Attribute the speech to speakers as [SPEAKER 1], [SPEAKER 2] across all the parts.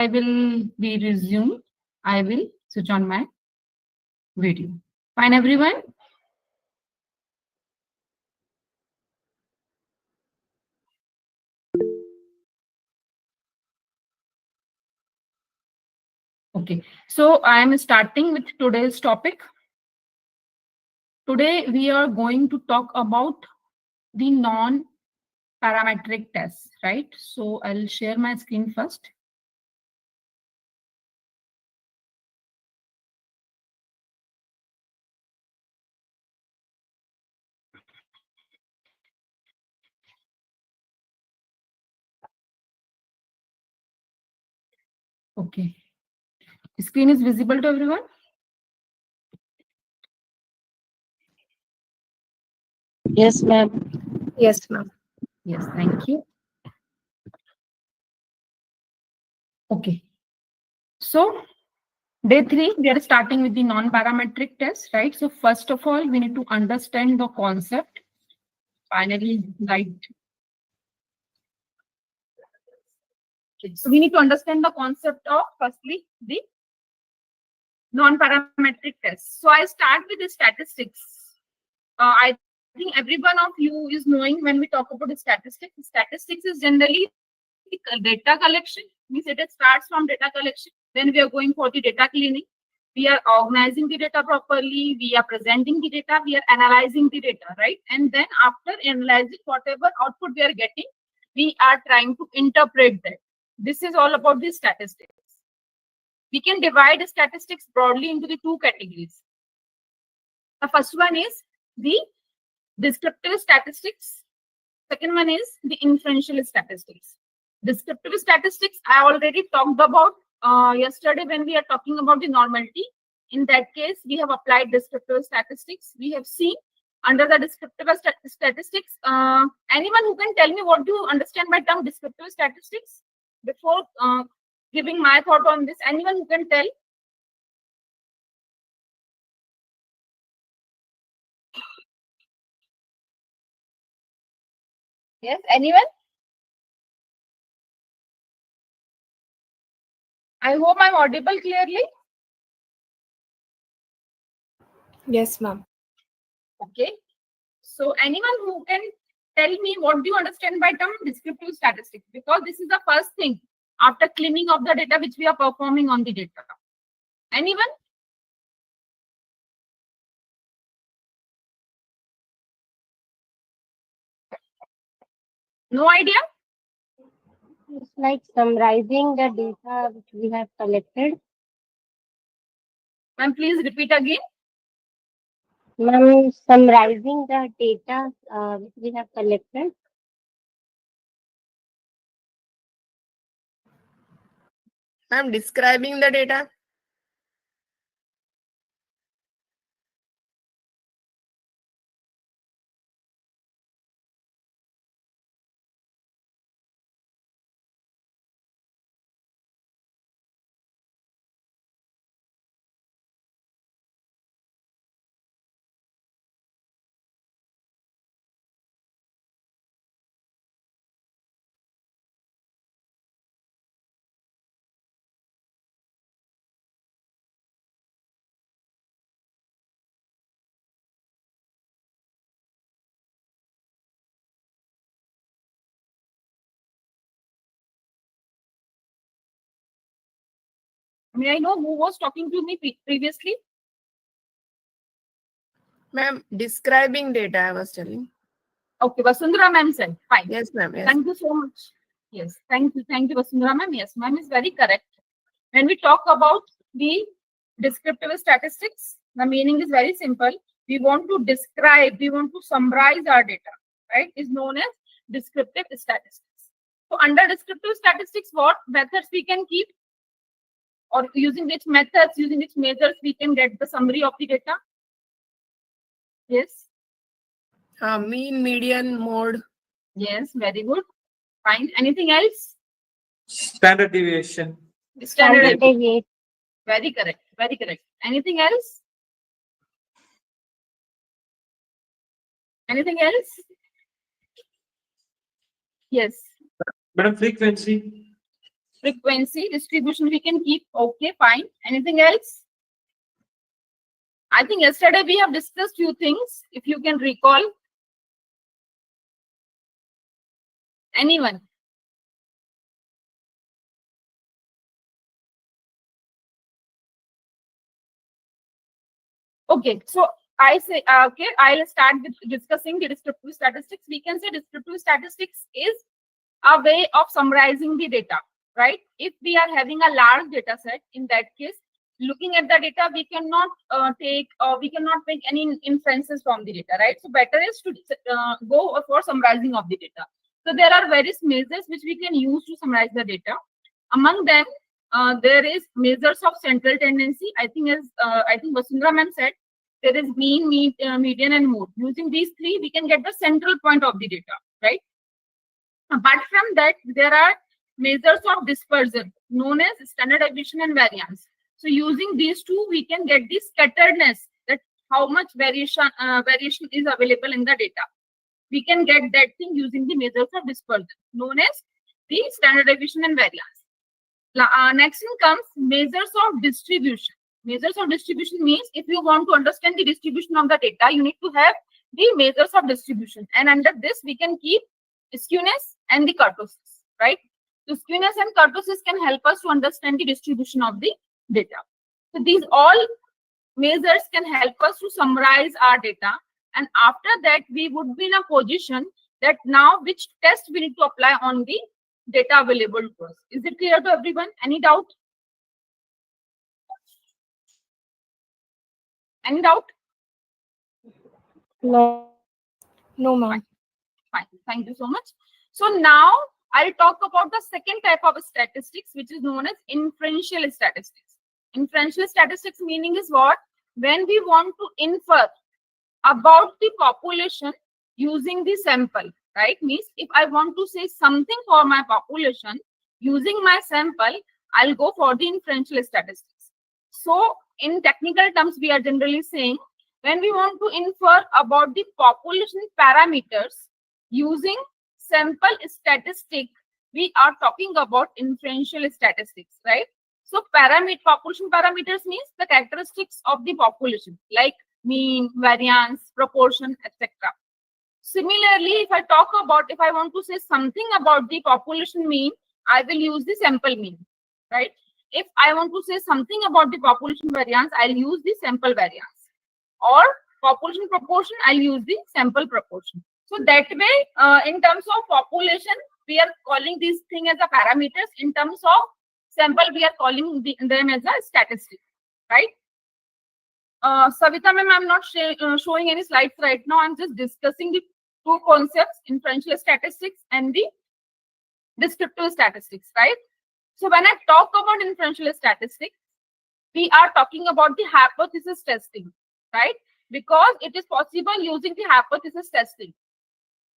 [SPEAKER 1] I will be resumed. I will switch on my video. Fine, everyone? Okay, so I am starting with today's topic. Today we are going to talk about the non-parametric tests, right? So I'll share my screen first. Okay. The screen is visible to everyone?
[SPEAKER 2] Yes, ma'am.
[SPEAKER 3] Yes, ma'am.
[SPEAKER 1] Yes, thank you. Okay. So day 3, we are starting with the non-parametric test, right? So first of all, we need to understand the concept. Finally, right. Okay. So we need to understand the concept of, firstly, the non-parametric test. So I start with the statistics. I think every one of you is knowing when we talk about the statistics. Statistics is generally data collection, means it starts from data collection. Then we are going for the data cleaning. We are organizing the data properly. We are presenting the data. We are analyzing the data, right? And then after analyzing whatever output we are getting, we are trying to interpret that. This is all about the statistics. We can divide statistics broadly into the two categories. The first one is the descriptive statistics. Second one is the inferential statistics. Descriptive statistics, I already talked about yesterday when we are talking about the normality. In that case, we have applied descriptive statistics. We have seen under the descriptive statistics, anyone who can tell me what do you understand by term descriptive statistics? Before giving my thought on this, anyone who can tell? Yes, anyone? I hope I'm audible clearly.
[SPEAKER 3] Yes, ma'am.
[SPEAKER 1] Okay. So anyone who can tell me what do you understand by term descriptive statistics? Because this is the first thing after cleaning of the data which we are performing on the data. Anyone? No idea?
[SPEAKER 2] It's like summarizing the data which we have collected.
[SPEAKER 1] Ma'am, please repeat again.
[SPEAKER 2] Ma'am, summarizing the data which we have collected.
[SPEAKER 3] Ma'am, describing the data.
[SPEAKER 1] May I know who was talking to me previously?
[SPEAKER 3] Ma'am, describing data, I was telling.
[SPEAKER 1] Okay, Vasundhara ma'am said. Fine.
[SPEAKER 3] Yes, ma'am. Yes.
[SPEAKER 1] Thank you so much. Yes, thank you, Vasundhara ma'am. Yes, ma'am is very correct. When we talk about the descriptive statistics, the meaning is very simple. We want to describe, we want to summarize our data, right? Is known as descriptive statistics. So under descriptive statistics, what methods we can keep, or using which methods, using which measures we can get the summary of the data? Yes.
[SPEAKER 3] Mean, median, mode.
[SPEAKER 1] Yes, very good. Fine. Anything else?
[SPEAKER 4] Standard deviation.
[SPEAKER 1] Standard deviation.
[SPEAKER 2] Deviation.
[SPEAKER 1] Very correct. Very correct. Anything else? Anything else? Yes.
[SPEAKER 4] Madam, frequency.
[SPEAKER 1] frequency, distribution we can keep. Okay, fine. Anything else? I think yesterday we have discussed few things. If you can recall. Anyone? Okay, so I say, okay, I'll start with discussing the descriptive statistics. We can say descriptive statistics is a way of summarizing the data, right? If we are having a large data set, in that case, looking at the data, we cannot make any inferences from the data, right? So better is to go for summarizing of the data. So there are various measures which we can use to summarize the data. Among them, there is measures of central tendency. I think Vasundhara ma'am said there is mean, median, and mode. Using these three, we can get the central point of the data, right? Apart from that, there are measures of dispersion known as standard deviation and variance. So using these two, we can get the scatteredness, that how much variation is available in the data. We can get that thing using the measures of dispersion known as the standard deviation and variance. Next thing comes measures of distribution. Measures of distribution means if you want to understand the distribution of the data, you need to have the measures of distribution. And under this, we can keep skewness and the kurtosis, right? So skewness and kurtosis can help us to understand the distribution of the data. So these all measures can help us to summarize our data. And after that, we would be in a position that now which test we need to apply on the data available to us. Is it clear to everyone? Any doubt? Any doubt?
[SPEAKER 2] No.
[SPEAKER 3] No, ma'am.
[SPEAKER 1] Fine. Thank you so much. So now I'll talk about the second type of statistics, which is known as inferential statistics. Inferential statistics meaning is what? When we want to infer about the population using the sample, right? Means if I want to say something for my population using my sample, I'll go for the inferential statistics. So in technical terms, we are generally saying when we want to infer about the population parameters using sample statistic, we are talking about inferential statistics, right? So population parameters means the characteristics of the population like mean, variance, proportion, etc. Similarly, if I want to say something about the population mean, I will use the sample mean, right? If I want to say something about the population variance, I'll use the sample variance. Or population proportion, I'll use the sample proportion. So that way, in terms of population, we are calling these things as a parameters. In terms of sample, we are calling them as a statistic, right? Savita ma'am, I'm not showing any slides right now. I'm just discussing the two concepts, inferential statistics and the descriptive statistics, right? So when I talk about inferential statistics, we are talking about the hypothesis testing, right? Because it is possible using the hypothesis testing.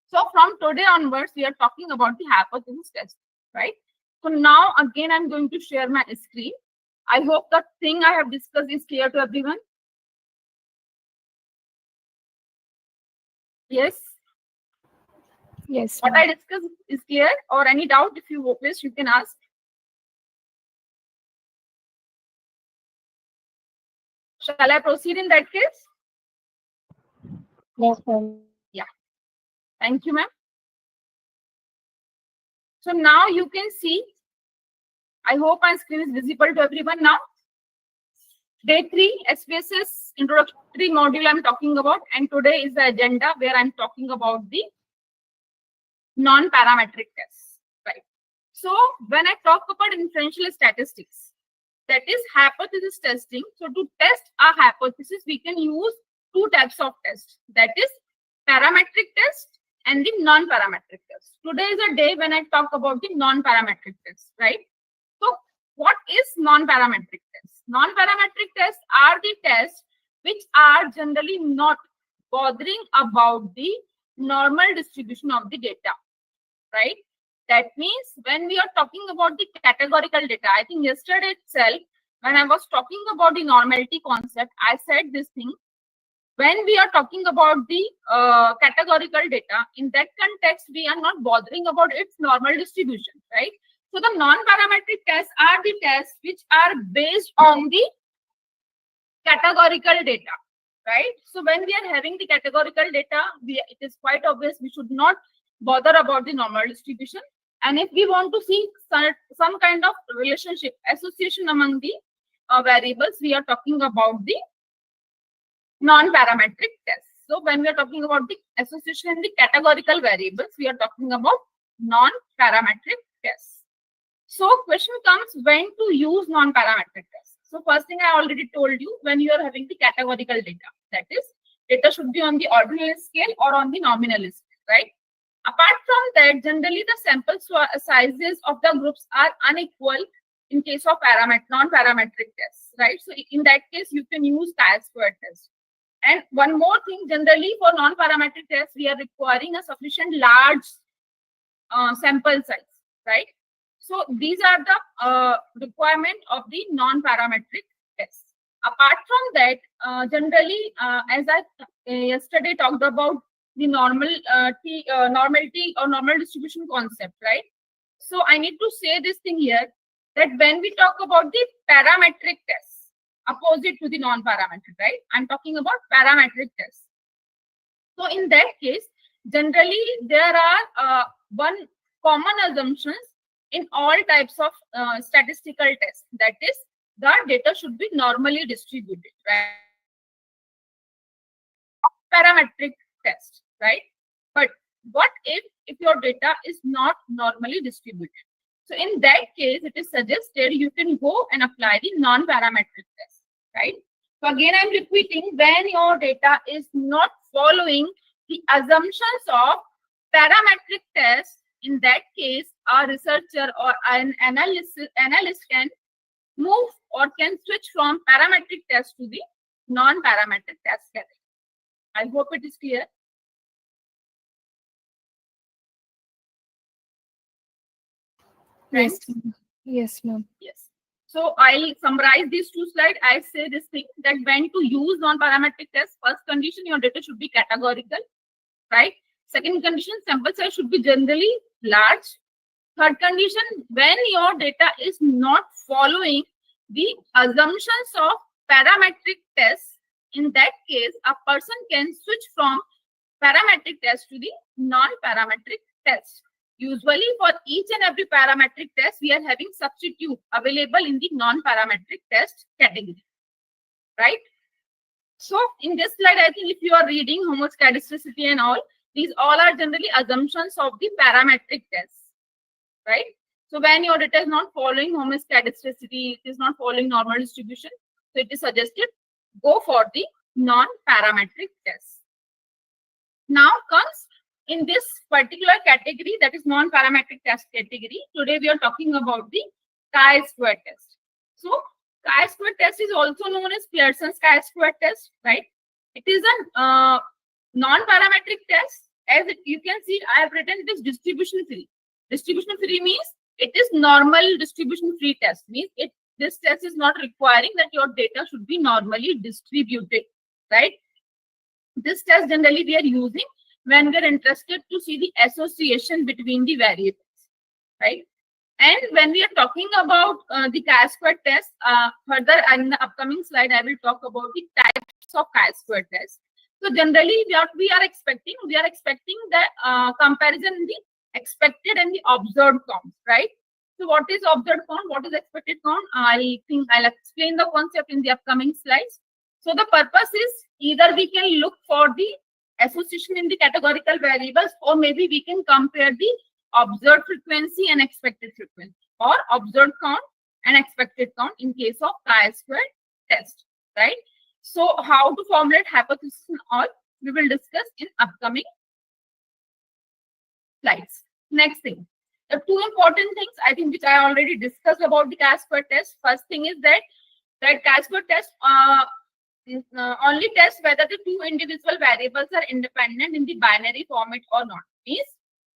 [SPEAKER 1] So from today onwards, we are talking about the hypothesis testing, right? So now again, I'm going to share my screen. I hope the thing I have discussed is clear to everyone. Yes.
[SPEAKER 3] Yes.
[SPEAKER 1] What I discussed is clear, or any doubt, if you wish, you can ask. Shall I proceed in that case?
[SPEAKER 2] Yes, ma'am.
[SPEAKER 1] Yeah. Thank you, ma'am. So now you can see, I hope my screen is visible to everyone now. Day 3 SPSS introductory module I'm talking about, and today is the agenda where I'm talking about the non-parametric tests, right? So when I talk about inferential statistics, that is hypothesis testing. So to test a hypothesis, we can use two types of tests. That is parametric test and the non-parametric test. Today is a day when I talk about the non-parametric test, right? So what is non-parametric tests? Non-parametric tests are the tests which are generally not bothering about the normal distribution of the data, right? That means when we are talking about the categorical data, I think yesterday itself, when I was talking about the normality concept, I said this thing. When we are talking about the categorical data, in that context, we are not bothering about its normal distribution, right? So the non-parametric tests are the tests which are based on the categorical data, right? So when we are having the categorical data, it is quite obvious we should not bother about the normal distribution. And if we want to see some kind of relationship, association among the variables, we are talking about the non-parametric tests. So when we are talking about the association in the categorical variables, we are talking about non-parametric tests. So question comes when to use non-parametric tests. So first thing I already told you, when you are having the categorical data, that is, data should be on the ordinal scale or on the nominal scale, right? Apart from that, generally the sample sizes of the groups are unequal in case of non-parametric tests, right? So in that case, you can use chi-square test. And one more thing, generally for non-parametric tests, we are requiring a sufficient large sample size, right? So these are the requirement of the non-parametric tests. Apart from that, generally, as I yesterday talked about the normality or normal distribution concept, right? So I need to say this thing here, that when we talk about the parametric tests, opposite to the non-parametric, right? I'm talking about parametric tests. So in that case, generally there are one common assumptions in all types of statistical tests. That is, the data should be normally distributed, right? Parametric test, right? But what if your data is not normally distributed? So in that case, it is suggested you can go and apply the non-parametric test, right? So again, I'm repeating, when your data is not following the assumptions of parametric tests, in that case, a researcher or an analyst can move or can switch from parametric test to the non-parametric test category. I hope it is clear.
[SPEAKER 3] Yes. Yes, ma'am.
[SPEAKER 1] Yes. So I'll summarize these two slides. I say this thing, that when to use non-parametric tests, first condition, your data should be categorical, right? Second condition, sample size should be generally large. Third condition, when your data is not following the assumptions of parametric tests, in that case, a person can switch from parametric test to the non-parametric test. Usually for each and every parametric test, we are having substitute available in the non-parametric test category, right? So in this slide, I think if you are reading homoscedasticity and all, these all are generally assumptions of the parametric tests, right? So when your data is not following homoscedasticity, it is not following normal distribution, so it is suggested go for the non-parametric test. Now comes in this particular category, that is non-parametric test category. Today we are talking about the chi-square test. So chi-square test is also known as Pearson's chi-square test, right? It is a non-parametric test. As you can see, I have written it is distribution free. Distribution free means it is normal distribution free test. Means this test is not requiring that your data should be normally distributed, right? This test generally we are using when we are interested to see the association between the variables, right? And when we are talking about the chi-square test, further in the upcoming slide, I will talk about the types of chi-square test. So generally, what we are expecting the comparison in the expected and the observed count, right? So what is observed count? What is expected count? I think I'll explain the concept in the upcoming slides. So the purpose is either we can look for the association in the categorical variables, or maybe we can compare the observed frequency and expected frequency, or observed count and expected count in case of chi-square test, right? So how to formulate hypothesis and all, we will discuss in upcoming slides. Next thing, the two important things I think which I already discussed about the chi-square test. First thing is that chi-square test only test whether the two individual variables are independent in the binary format or not. Means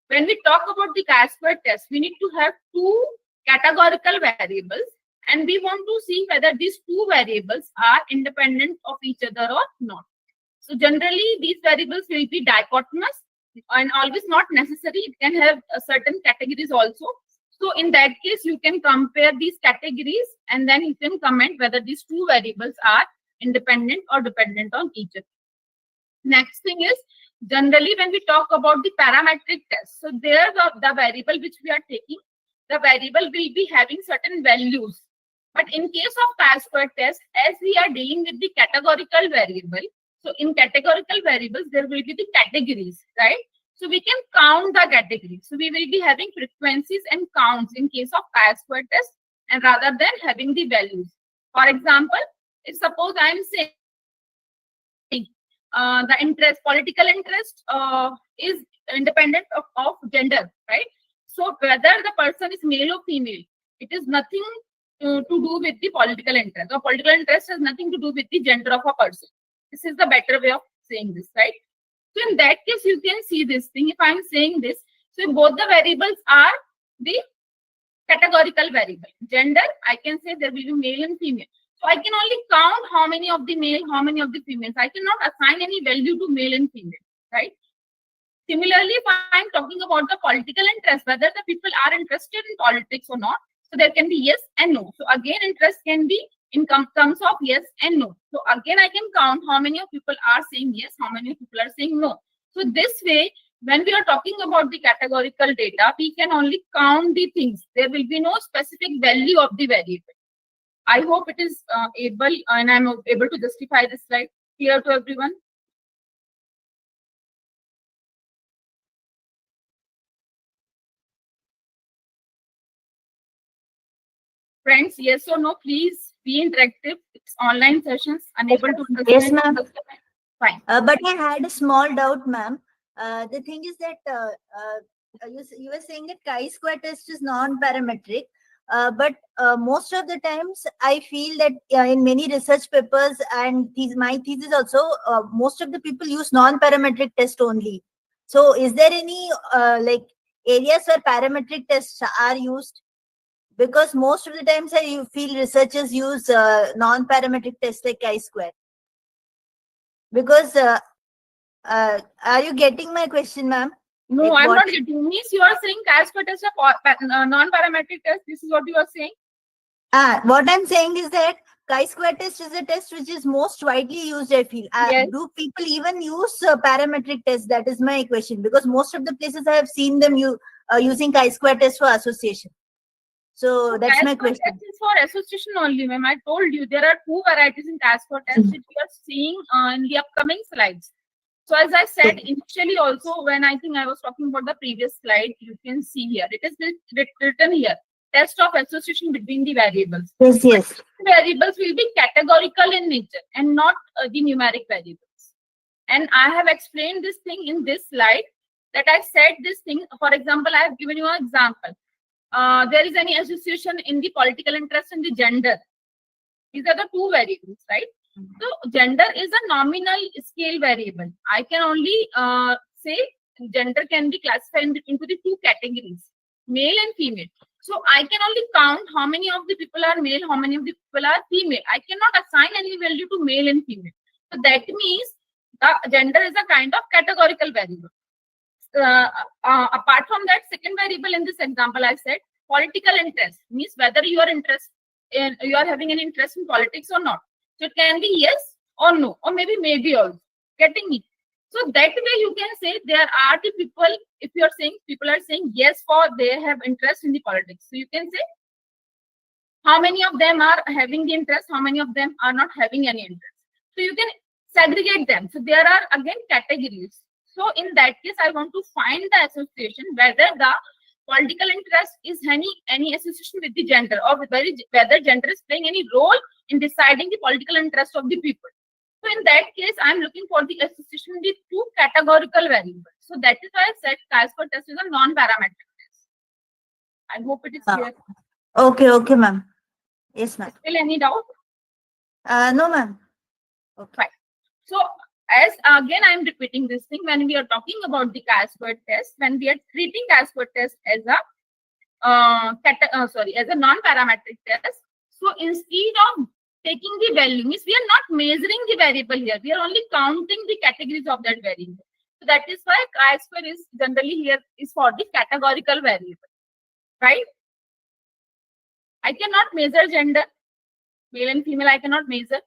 [SPEAKER 1] when we talk about the chi-square test, we need to have two categorical variables, and we want to see whether these two variables are independent of each other or not. So generally, these variables will be dichotomous and always not necessary. It can have certain categories also. So in that case, you can compare these categories and then you can comment whether these two variables are independent or dependent on each other. Next thing is, generally when we talk about the parametric test, so there the variable which we are taking, the variable will be having certain values. But in case of chi-square test, as we are dealing with the categorical variable, so in categorical variables, there will be the categories, right? So we can count the categories. So we will be having frequencies and counts in case of chi-square test, and rather than having the values. For example, if suppose I am saying the interest, political interest is independent of gender, right? So whether the person is male or female, it is nothing to do with the political interest. Or political interest has nothing to do with the gender of a person. This is the better way of saying this, right? So in that case, you can see this thing. If I'm saying this, so both the variables are the categorical variable. Gender, I can say there will be male and female. So I can only count how many of the male, how many of the females. I cannot assign any value to male and female, right? Similarly, if I'm talking about the political interest, whether the people are interested in politics or not, so there can be yes and no. So again, interest can be in terms of yes and no. So again, I can count how many of people are saying yes, how many people are saying no. So this way, when we are talking about the categorical data, we can only count the things. There will be no specific value of the variable. I hope it is able, and I'm able to justify this slide. Clear to everyone? Friends, yes or no, please be interactive. It's online sessions, unable to understand.
[SPEAKER 5] Yes, ma'am.
[SPEAKER 1] Fine.
[SPEAKER 5] But I had a small doubt, ma'am. The thing is that you were saying that chi-square test is non-parametric. But most of the times I feel that in many research papers and my thesis also, most of the people use non-parametric test only. So is there any like areas where parametric tests are used? Because most of the times I feel researchers use non-parametric tests like chi-square. Because are you getting my question, ma'am?
[SPEAKER 1] No,
[SPEAKER 5] Like
[SPEAKER 1] I'm
[SPEAKER 5] what?
[SPEAKER 1] not getting. Means you are saying chi-square test is a non-parametric test. This is what you are saying?
[SPEAKER 5] What I'm saying is that chi-square test is a test which is most widely used, I feel.
[SPEAKER 1] Yes.
[SPEAKER 5] Do people even use parametric tests? That is my question. Because most of the places I have seen them using chi-square test for association. So that's my question.
[SPEAKER 1] Test is for association only, ma'am. I told you there are two varieties in chi-square test which we are seeing in the upcoming slides. So as I said initially also, when I think I was talking about the previous slide, you can see here, it is written here, test of association between the variables.
[SPEAKER 5] Yes, yes.
[SPEAKER 1] Variables will be categorical in nature and not the numeric variables. And I have explained this thing in this slide that I said this thing. For example, I have given you an example. There is any association in the political interest and the gender. These are the two variables, right? So gender is a nominal scale variable. I can only say gender can be classified into the two categories, male and female. So I can only count how many of the people are male, how many of the people are female. I cannot assign any value to male and female. So that means the gender is a kind of categorical variable. Apart from that, second variable in this example, I said political interest means whether you are having an interest in politics or not. So it can be yes or no, or maybe also. Getting me? So that way you can say there are the people, if you are saying people are saying yes for they have interest in the politics. So you can say how many of them are having the interest, how many of them are not having any interest. So you can segregate them. So there are again categories. So in that case, I want to find the association whether the political interest is any association with the gender, or whether gender is playing any role in deciding the political interest of the people. So in that case, I'm looking for the association with two categorical variables. So that is why I said chi-square test is a non-parametric test. I hope it is clear.
[SPEAKER 5] Okay, ma'am. Yes, ma'am.
[SPEAKER 1] Still any doubt?
[SPEAKER 5] No, ma'am.
[SPEAKER 1] Okay. Fine. So as again, I'm repeating this thing when we are talking about the chi-square test, when we are treating chi-square test as a non-parametric test. So instead of taking the value, means we are not measuring the variable here. We are only counting the categories of that variable. So that is why chi-square is generally here is for the categorical variable, right? I cannot measure gender, male and female. I cannot measure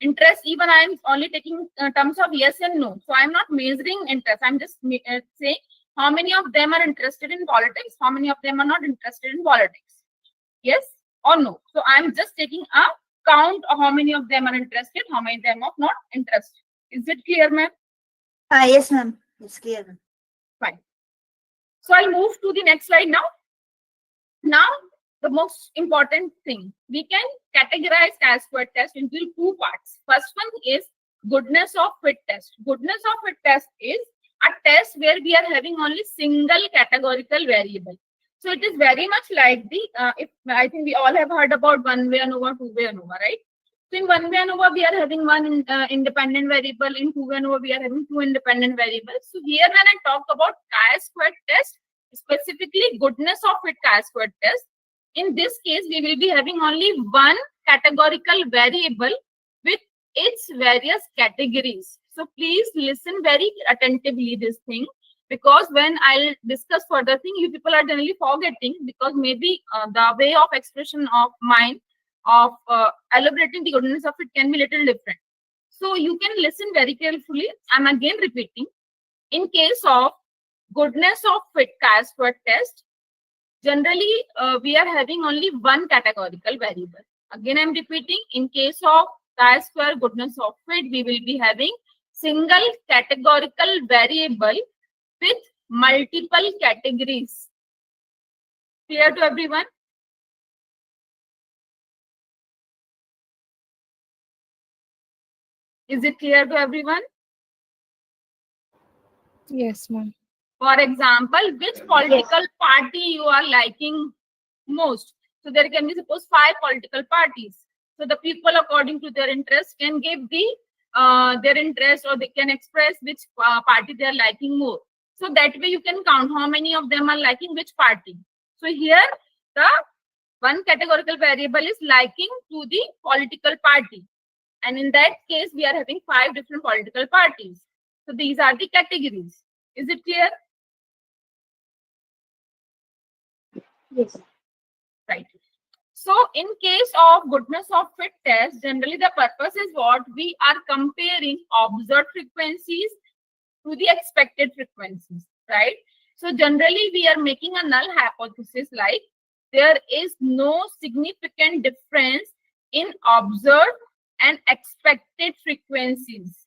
[SPEAKER 1] interest. Even I am only taking terms of yes and no. So I am not measuring interest. I'm just saying how many of them are interested in politics, how many of them are not interested in politics. Yes or no? So I'm just taking a count of how many of them are interested, how many of them are not interested. Is it clear, ma'am?
[SPEAKER 5] Yes, ma'am. It's clear, ma'am.
[SPEAKER 1] Fine. So I'll move to the next slide now. Now, the most important thing, we can categorize chi-square test into two parts. First one is goodness of fit test. Goodness of fit test is a test where we are having only single categorical variable. So it is very much like the, if I think we all have heard about one-way ANOVA, two-way ANOVA, right? So in one-way ANOVA, we are having one independent variable. In two-way ANOVA, we are having two independent variables. So here, when I talk about chi-square test, specifically goodness of fit chi-square test, in this case, we will be having only one categorical variable with its various categories. So please listen very attentively this thing, because when I'll discuss further thing, you people are generally forgetting, because maybe the way of expression of mine of elaborating the goodness of it can be little different. So you can listen very carefully. I'm again repeating. In case of goodness of fit chi-square test, generally we are having only one categorical variable. Again, I'm repeating. In case of chi-square goodness of fit, we will be having single categorical variable with multiple categories. Clear to everyone? Is it clear to everyone?
[SPEAKER 3] Yes, ma'am.
[SPEAKER 1] For example, which political party you are liking most? So there can be, suppose, 5 political parties. So the people, according to their interest, can give the their interest, or they can express which party they are liking more. So that way you can count how many of them are liking which party. So here the one categorical variable is liking to the political party. And in that case, we are having 5 different political parties. So these are the categories. Is it clear?
[SPEAKER 2] Yes.
[SPEAKER 1] Right. So in case of goodness of fit test, generally the purpose is what? We are comparing observed frequencies to the expected frequencies, right? So generally we are making a null hypothesis, like there is no significant difference in observed and expected frequencies.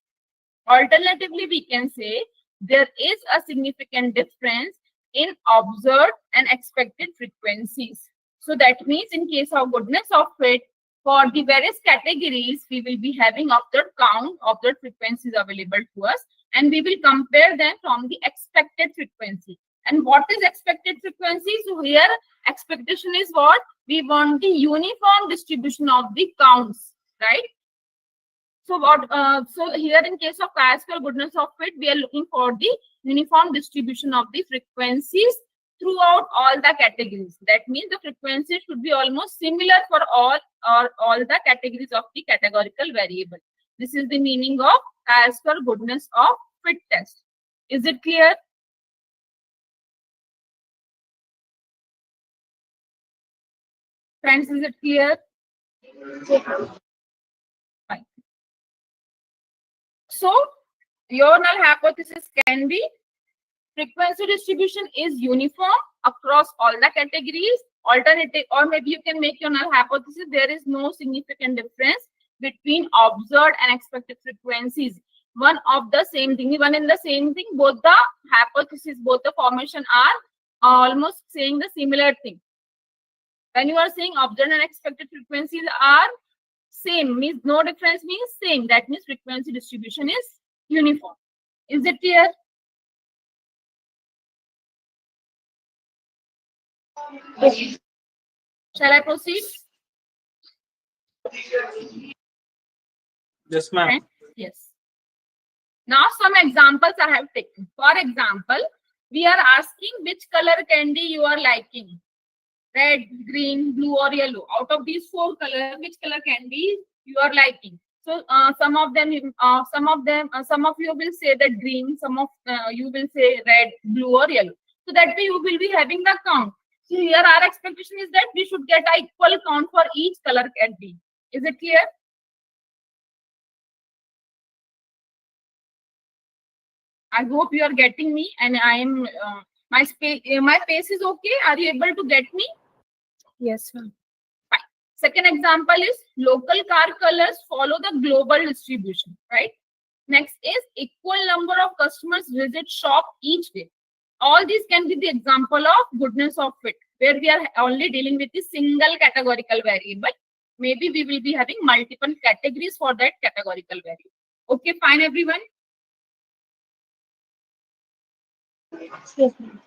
[SPEAKER 1] Alternatively, we can say there is a significant difference in observed and expected frequencies. So that means in case of goodness of fit, for the various categories, we will be having observed count, observed frequencies available to us, and we will compare them from the expected frequency. And what is expected frequency? So here expectation is what? We want the uniform distribution of the counts, right? So what? So here in case of chi-square goodness of fit, we are looking for the uniform distribution of the frequencies throughout all the categories. That means the frequency should be almost similar for all the categories of the categorical variable. This is the meaning of chi-square goodness of fit test. Is it clear? Friends, is it clear? Fine. So your null hypothesis can be frequency distribution is uniform across all the categories. Alternative, or maybe you can make your null hypothesis there is no significant difference between observed and expected frequencies. One of the same thing, one in the same thing, both the hypothesis, both the formation are almost saying the similar thing. When you are saying observed and expected frequencies are same, means no difference means same. That means frequency distribution is uniform. Is it clear?
[SPEAKER 2] Yes.
[SPEAKER 1] Shall I proceed?
[SPEAKER 4] Yes, ma'am.
[SPEAKER 1] Yes. Now some examples I have taken. For example, we are asking which color candy you are liking. Red, green, blue or yellow. Out of these 4 colors, which color candy you are liking? So some of you will say that green, some of you will say red, blue or yellow. So that way you will be having the count. So here our expectation is that we should get an equal count for each color at D. Is it clear? I hope you are getting me, and I am my pace is okay. Are you able to get me?
[SPEAKER 3] Yes, ma'am.
[SPEAKER 1] Fine. Second example is local car colors follow the global distribution, right? Next is equal number of customers visit shop each day. All these can be the example of goodness of fit, where we are only dealing with the single categorical variable. Maybe we will be having multiple categories for that categorical variable. Okay, fine, everyone.
[SPEAKER 2] Yes, ma'am.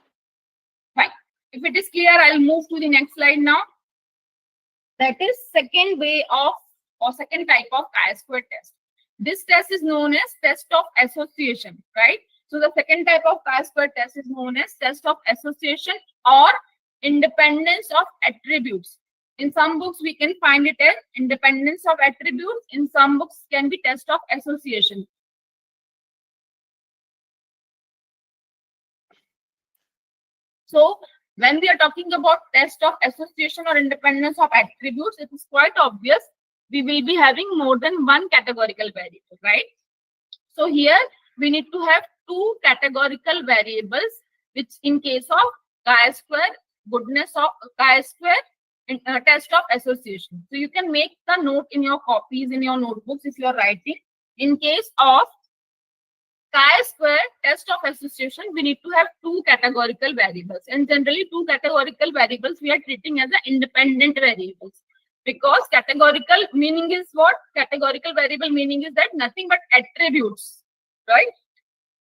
[SPEAKER 1] Fine. If it is clear, I'll move to the next slide now. That is second way of or second type of chi-square test. This test is known as test of association, right? So the second type of chi-square test is known as test of association or independence of attributes. In some books, we can find it as independence of attributes. In some books, can be test of association. So when we are talking about test of association or independence of attributes, it is quite obvious we will be having more than one categorical variable, right? So here we need to have two categorical variables, which in case of chi-square, goodness of chi-square, test of association. So you can make the note in your copies, in your notebooks if you are writing. In case of chi-square test of association, we need to have two categorical variables. And generally, two categorical variables we are treating as the independent variables. Because categorical meaning is what? Categorical variable meaning is that nothing but attributes, right?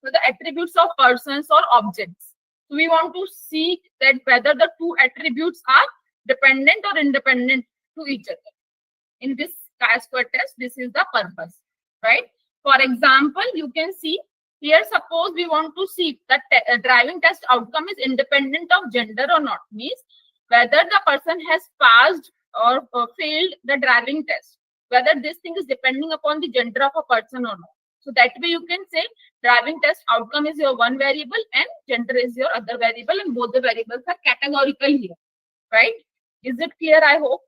[SPEAKER 1] So the attributes of persons or objects. So we want to see that whether the two attributes are dependent or independent to each other. In this chi-square test, this is the purpose, right? For example, you can see here, suppose we want to see that driving test outcome is independent of gender or not, means whether the person has passed or failed the driving test, whether this thing is depending upon the gender of a person or not. So that way you can say driving test outcome is your one variable and gender is your other variable, and both the variables are categorical here, right? Is it clear? I hope.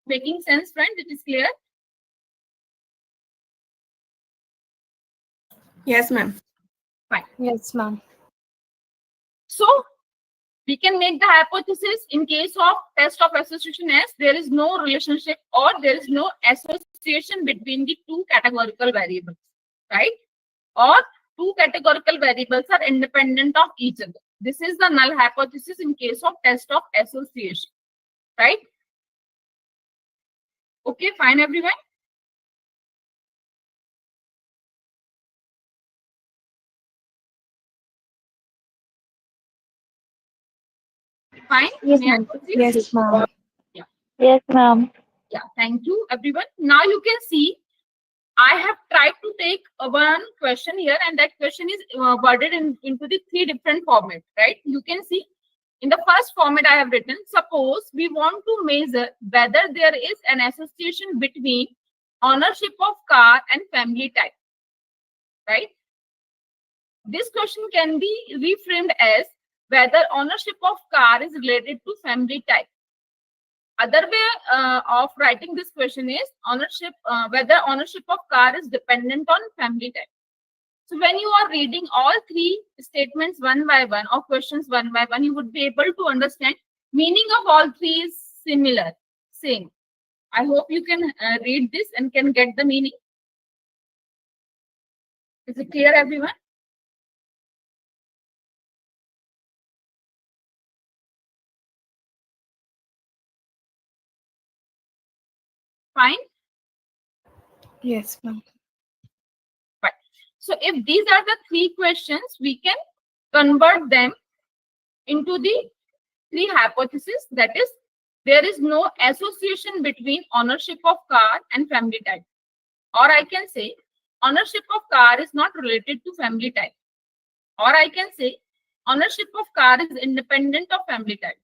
[SPEAKER 1] Making sense, friends? It is clear?
[SPEAKER 3] Yes, ma'am.
[SPEAKER 1] Fine.
[SPEAKER 3] Yes, ma'am.
[SPEAKER 1] So we can make the hypothesis in case of test of association as there is no relationship or there is no association between the two categorical variables, right? Or two categorical variables are independent of each other. This is the null hypothesis in case of test of association, right? Okay, fine, everyone. Fine.
[SPEAKER 2] Yes,
[SPEAKER 1] May I
[SPEAKER 2] ma'am.
[SPEAKER 1] proceed?
[SPEAKER 3] Yes, ma'am.
[SPEAKER 2] Yes, ma'am.
[SPEAKER 1] Yeah, thank you, everyone. Now you can see I have tried to take one question here, and that question is worded into the three different formats, right? You can see in the first format I have written, suppose we want to measure whether there is an association between ownership of car and family type, right? This question can be reframed as whether ownership of car is related to family type. Other way of writing this question is ownership, whether ownership of car is dependent on family type. So when you are reading all three statements one by one or questions one by one, you would be able to understand meaning of all three is similar, same. I hope you can read this and can get the meaning. Is it clear, everyone? Fine.
[SPEAKER 3] Yes, ma'am.
[SPEAKER 1] Right. So if these are the three questions, we can convert them into the three hypotheses. That is, there is no association between ownership of car and family type. Or I can say ownership of car is not related to family type. Or I can say ownership of car is independent of family type.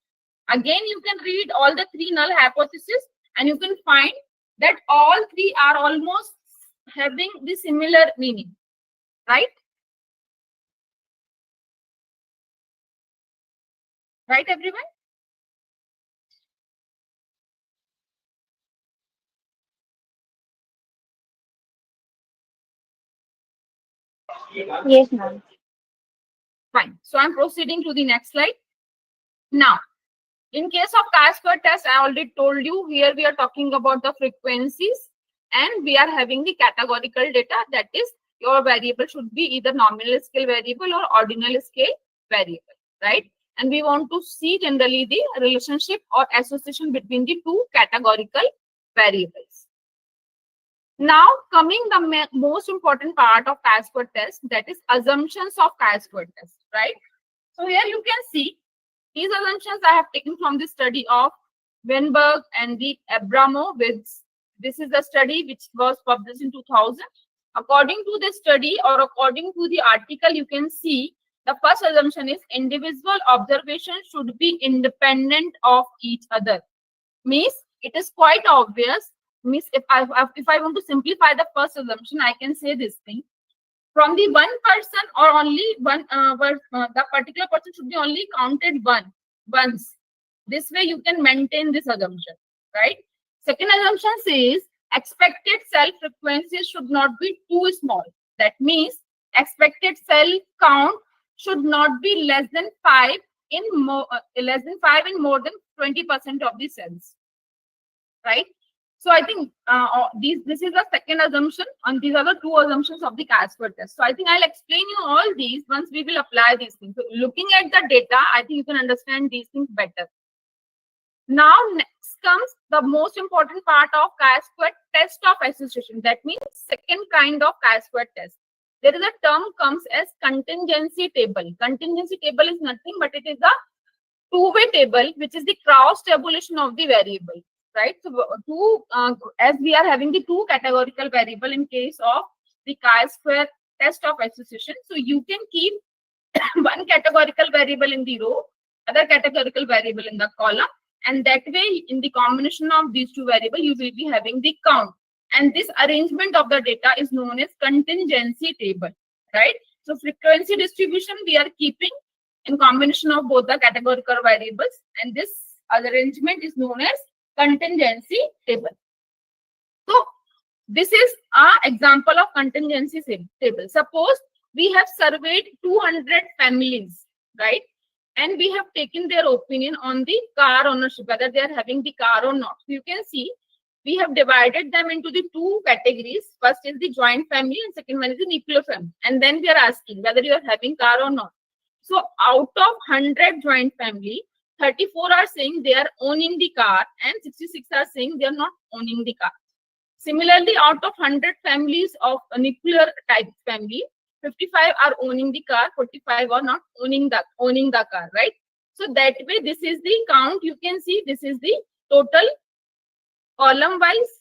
[SPEAKER 1] Again, you can read all the three null hypotheses and you can find that all three are almost having the similar meaning. right? Right, everyone?
[SPEAKER 2] Yes, ma'am.
[SPEAKER 1] Fine. So I'm proceeding to the next slide. Now, in case of chi-square test, I already told you here we are talking about the frequencies and we are having the categorical data, that is your variable should be either nominal scale variable or ordinal scale variable, right? And we want to see generally the relationship or association between the two categorical variables. Now coming the most important part of chi-square test, that is assumptions of chi-square test, right? So here you can see these assumptions I have taken from the study of Weinberg and the Abramowitz. This is the study which was published in 2000. According to the study or according to the article, you can see the first assumption is individual observation should be independent of each other. Means it is quite obvious. Means if I want to simplify the first assumption, I can say this thing. From the one person or only one, the particular person should be only counted once. This way you can maintain this assumption, right? Second assumption says expected cell frequencies should not be too small. That means expected cell count should not be less than 5 in more than 20% of the cells, right? So I think this is the second assumption, and these are the two assumptions of the chi-square test. So I think I'll explain you all these once we will apply these things. So looking at the data, I think you can understand these things better. Now next comes the most important part of chi-square test of association. That means second kind of chi-square test. There is a term comes as contingency table. Contingency table is nothing but it is a two-way table, which is the cross tabulation of the variable, right? So as we are having the two categorical variable in case of the chi-square test of association, so you can keep one categorical variable in the row, other categorical variable in the column, and that way in the combination of these two variables you will be having the count, and this arrangement of the data is known as contingency table, right? So frequency distribution we are keeping in combination of both the categorical variables, and this arrangement is known as contingency table. So this is an example of contingency table. Suppose we have surveyed 200 families, right? And we have taken their opinion on the car ownership, whether they are having the car or not. So you can see we have divided them into the two categories. First is the joint family and second one is the nuclear family. And then we are asking whether you are having car or not. So out of 100 joint family, 34 are saying they are owning the car and 66 are saying they are not owning the car. Similarly, out of 100 families of a nuclear type family, 55 are owning the car, 45 are not owning the car, right? So that way, this is the count. You can see this is the total column wise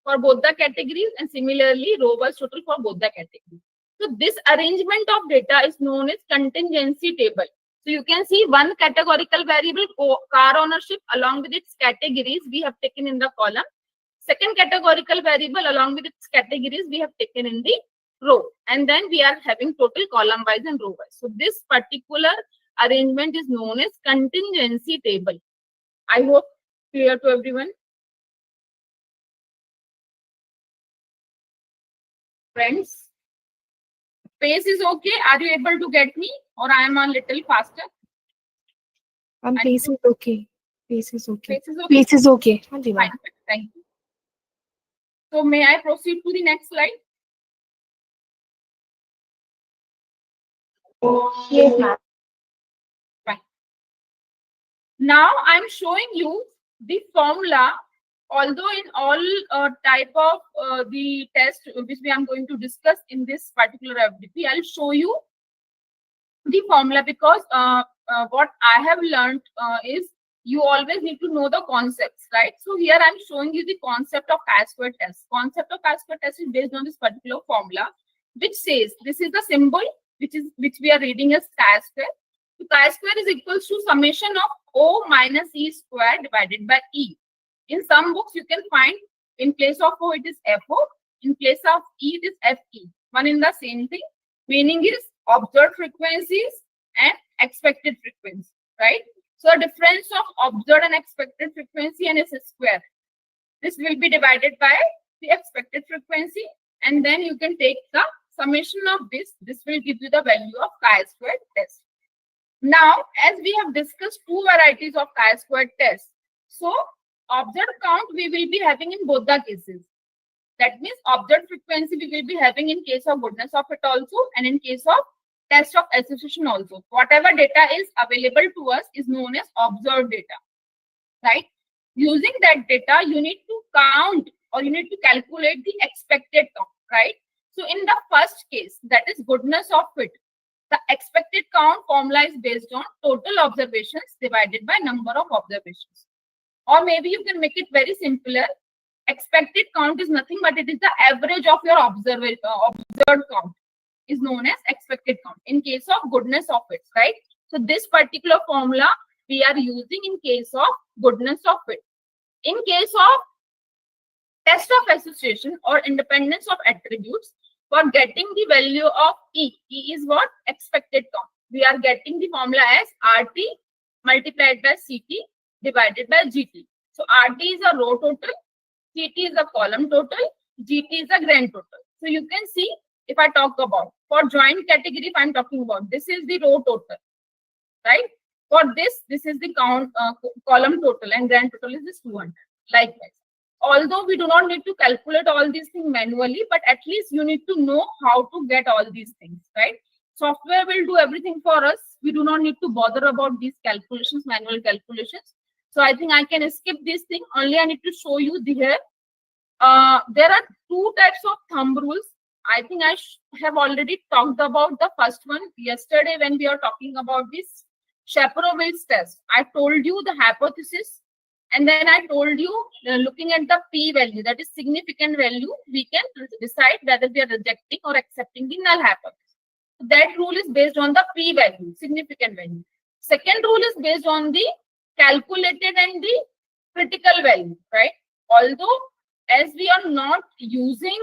[SPEAKER 1] for both the categories, and similarly row wise total for both the categories. So this arrangement of data is known as contingency table. So you can see one categorical variable, car ownership, along with its categories we have taken in the column. Second categorical variable along with its categories we have taken in the row, and then we are having total column wise and row wise. So this particular arrangement is known as contingency table. I hope clear to everyone. Friends, pace is okay. Are you able to get me, or I am a little faster?
[SPEAKER 3] Pace is okay. Pace is okay.
[SPEAKER 1] Pace is okay.
[SPEAKER 3] Pace is okay.
[SPEAKER 1] Fine. Thank you. So may I proceed to the next slide?
[SPEAKER 2] Yes, ma'am.
[SPEAKER 1] Fine. Now I'm showing you the formula. Although in all type of the test which we are going to discuss in this particular FDP, I'll show you the formula because what I have learned is you always need to know the concepts, right? So here I'm showing you the concept of chi-square test. Concept of chi-square test is based on this particular formula, which says this is the symbol which we are reading as chi-square. So chi-square is equals to summation of O minus E square divided by E. In some books you can find in place of O it is FO, in place of E it is FE. One in the same thing. Meaning is observed frequencies and expected frequency, right? So the difference of observed and expected frequency and its square. This will be divided by the expected frequency, and then you can take the summation of this. This will give you the value of chi-square test. Now, as we have discussed two varieties of chi-square test, so observed count we will be having in both the cases. That means observed frequency we will be having in case of goodness of it also, and in case of test of association also. Whatever data is available to us is known as observed data, right? Using that data, you need to count or you need to calculate the expected count, right? So in the first case, that is goodness of fit, the expected count formula is based on total observations divided by number of observations. Or maybe you can make it very simpler. Expected count is nothing but it is the average of your observed count is known as expected count in case of goodness of fit, right? So this particular formula we are using in case of goodness of fit. In case of test of association or independence of attributes, for getting the value of E is what? Expected count. We are getting the formula as RT multiplied by CT divided by GT. So RT is a row total, CT is a column total, GT is a grand total. So you can see, if I talk about for joint category, if I'm talking about, this is the row total, right? For this is the count column total, and grand total is this 200. Likewise, although we do not need to calculate all these things manually, but at least you need to know how to get all these things, right? Software will do everything for us. We do not need to bother about these calculations, manual calculations. So I think I can skip this thing. Only I need to show you here. There are two types of thumb rules. I think I have already talked about the first one yesterday when we are talking about this Shapirovitz's test. I told you the hypothesis, and then I told you looking at the p value, that is significant value, we can decide whether we are rejecting or accepting the null hypothesis. That rule is based on the p value, significant value. Second rule is based on the calculated and the critical value, right? Although as we are not using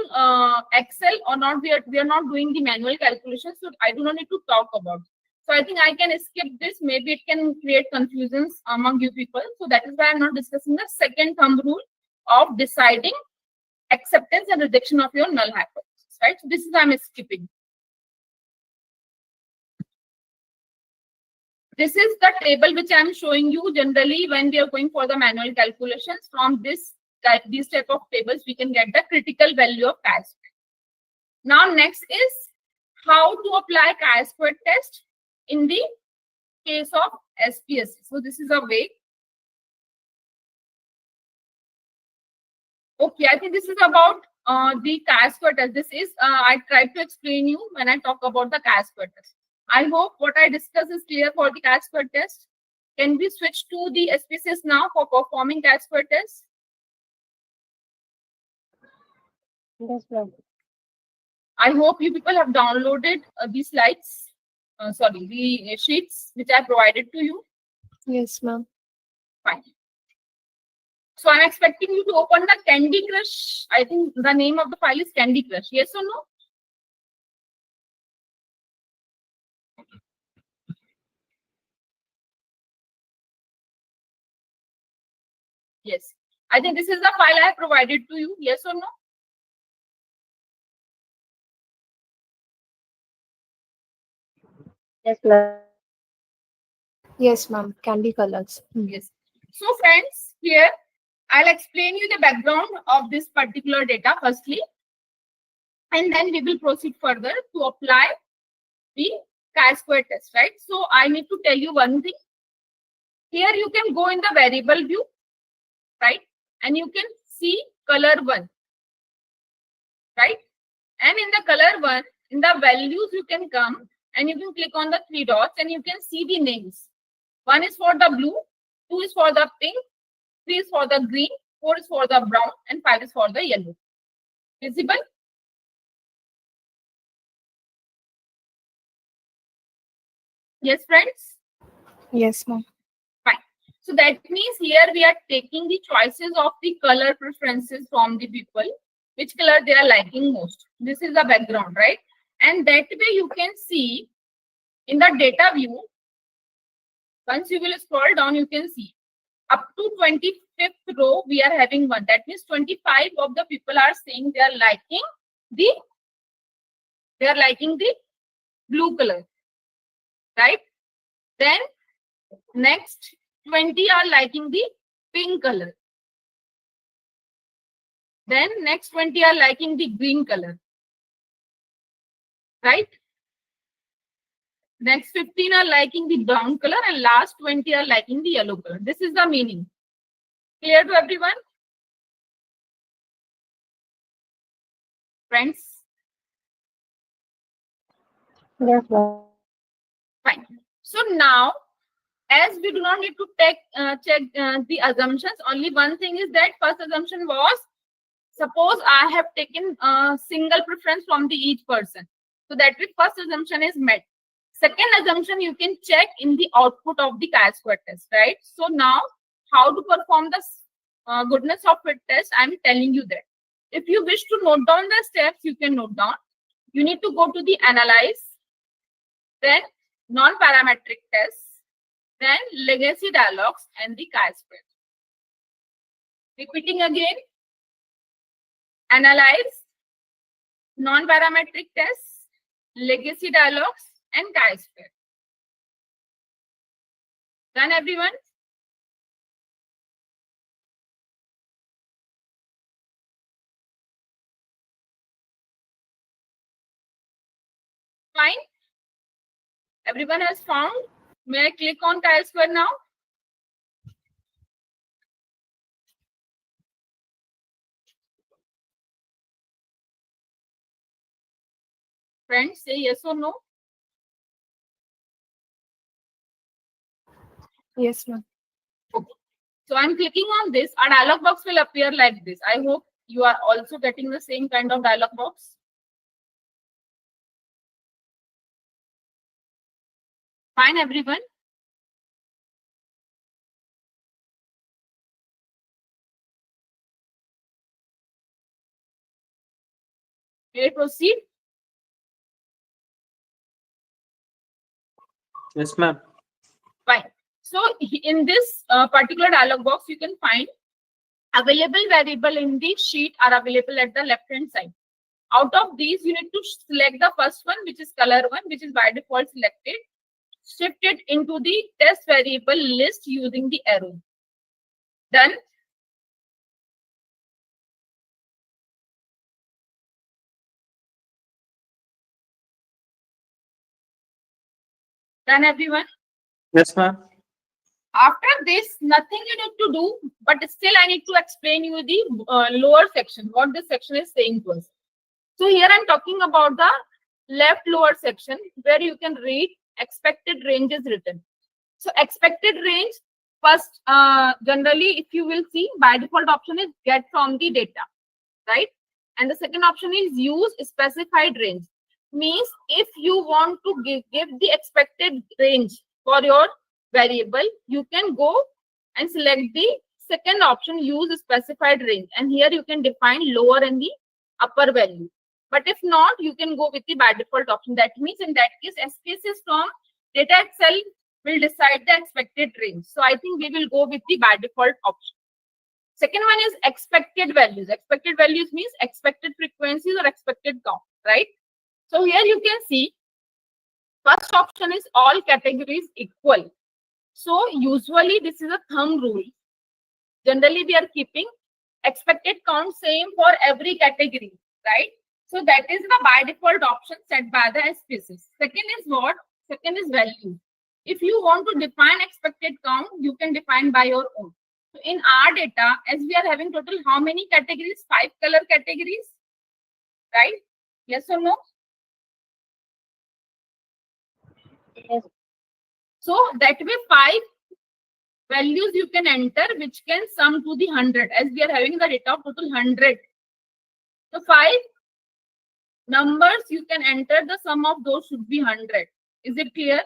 [SPEAKER 1] Excel or not, we are not doing the manual calculations, so I do not need to talk about it. So I think I can skip this. Maybe it can create confusions among you people. So that is why I'm not discussing the second thumb rule of deciding acceptance and rejection of your null hypothesis, right? So this is I'm skipping. This is the table which I'm showing you generally when we are going for the manual calculations. From these type of tables, we can get the critical value of chi-square. Now, next is how to apply chi-square test in the case of SPSS. So this is a way. Okay, I think this is about the chi-square test. This is I tried to explain you when I talk about the chi-square test. I hope what I discuss is clear for the chi-square test. Can we switch to the SPSS now for performing chi-square test?
[SPEAKER 2] Yes, ma'am.
[SPEAKER 1] I hope you people have downloaded the slides, the sheets which I provided to you.
[SPEAKER 3] Yes, ma'am.
[SPEAKER 1] Fine. So I'm expecting you to open the Candy Crush. I think the name of the file is Candy Crush. Yes or no? Yes. I think this is the file I have provided to you. Yes or no?
[SPEAKER 2] Yes, ma'am.
[SPEAKER 3] Yes, ma'am. Candy colors.
[SPEAKER 1] Yes. So friends, here I'll explain you the background of this particular data firstly, and then we will proceed further to apply the chi-square test, right? So I need to tell you one thing. Here you can go in the variable view, right? And you can see color 1, right? And in the color 1, in the values you can come and you can click on the 3 dots and you can see the names. 1 is for the blue, 2 is for the pink, 3 is for the green, 4 is for the brown, and 5 is for the yellow. Visible? Yes, friends?
[SPEAKER 3] Yes, ma'am.
[SPEAKER 1] Fine. So that means here we are taking the choices of the color preferences from the people, which color they are liking most. This is the background, right? And that way you can see in the data view, once you will scroll down, you can see up to 25th row, we are having one. That means 25 of the people are saying they are liking the blue color, right? Then next 20 are liking the pink color. Then next 20 are liking the green color, right? Next 15 are liking the brown color, and last 20 are liking the yellow color. This is the meaning. Clear to everyone? Friends?
[SPEAKER 2] Yes, ma'am.
[SPEAKER 1] Fine. So now, as we do not need to check the assumptions, only one thing is that first assumption was, suppose I have taken a single preference from the each person. So that way first assumption is met. Second assumption you can check in the output of the chi-square test, right? So now how to perform the goodness of fit test, I'm telling you that. If you wish to note down the steps, you can note down. You need to go to the analyze, then non-parametric tests, then legacy dialogues and the chi-square. Repeating again, analyze, non-parametric tests, legacy dialogues and chi-square. Done, everyone? Fine. Everyone has found. May I click on chi-square now? Friends, say yes or no.
[SPEAKER 3] Yes, ma'am.
[SPEAKER 1] Okay. So I'm clicking on this. A dialog box will appear like this. I hope you are also getting the same kind of dialog box. Fine, everyone. May I proceed?
[SPEAKER 4] Yes, ma'am.
[SPEAKER 1] Fine. So in this particular dialog box, you can find available variable in the sheet are available at the left hand side. Out of these, you need to select the first one, which is color one, which is by default selected. Shift it into the test variable list using the arrow. Done. Done, everyone?
[SPEAKER 4] Yes, ma'am.
[SPEAKER 1] After this, nothing you need to do, but still I need to explain you the lower section, what this section is saying to us. So here I'm talking about the left lower section where you can read expected range is written. So expected range, first, generally, if you will see, by default option is get from the data, right? And the second option is use specified range. Means if you want to give the expected range for your variable, you can go and select the second option, use specified range. And here you can define lower and the upper value. But if not, you can go with the by default option. That means in that case, SPSS from data itself will decide the expected range. So I think we will go with the by default option. Second one is expected values. Expected values means expected frequencies or expected count, right? So here you can see first option is all categories equal. So usually this is a thumb rule. Generally we are keeping expected count same for every category, right? So that is the by default option set by the SPSS. Second is what? Second is value. If you want to define expected count, you can define by your own. So in our data, as we are having total how many categories? 5 color categories, right? Yes or no?
[SPEAKER 2] Yes.
[SPEAKER 1] So that way 5 values you can enter which can sum to the 100, as we are having the data of total 100. So 5 numbers you can enter, the sum of those should be 100. Is it clear?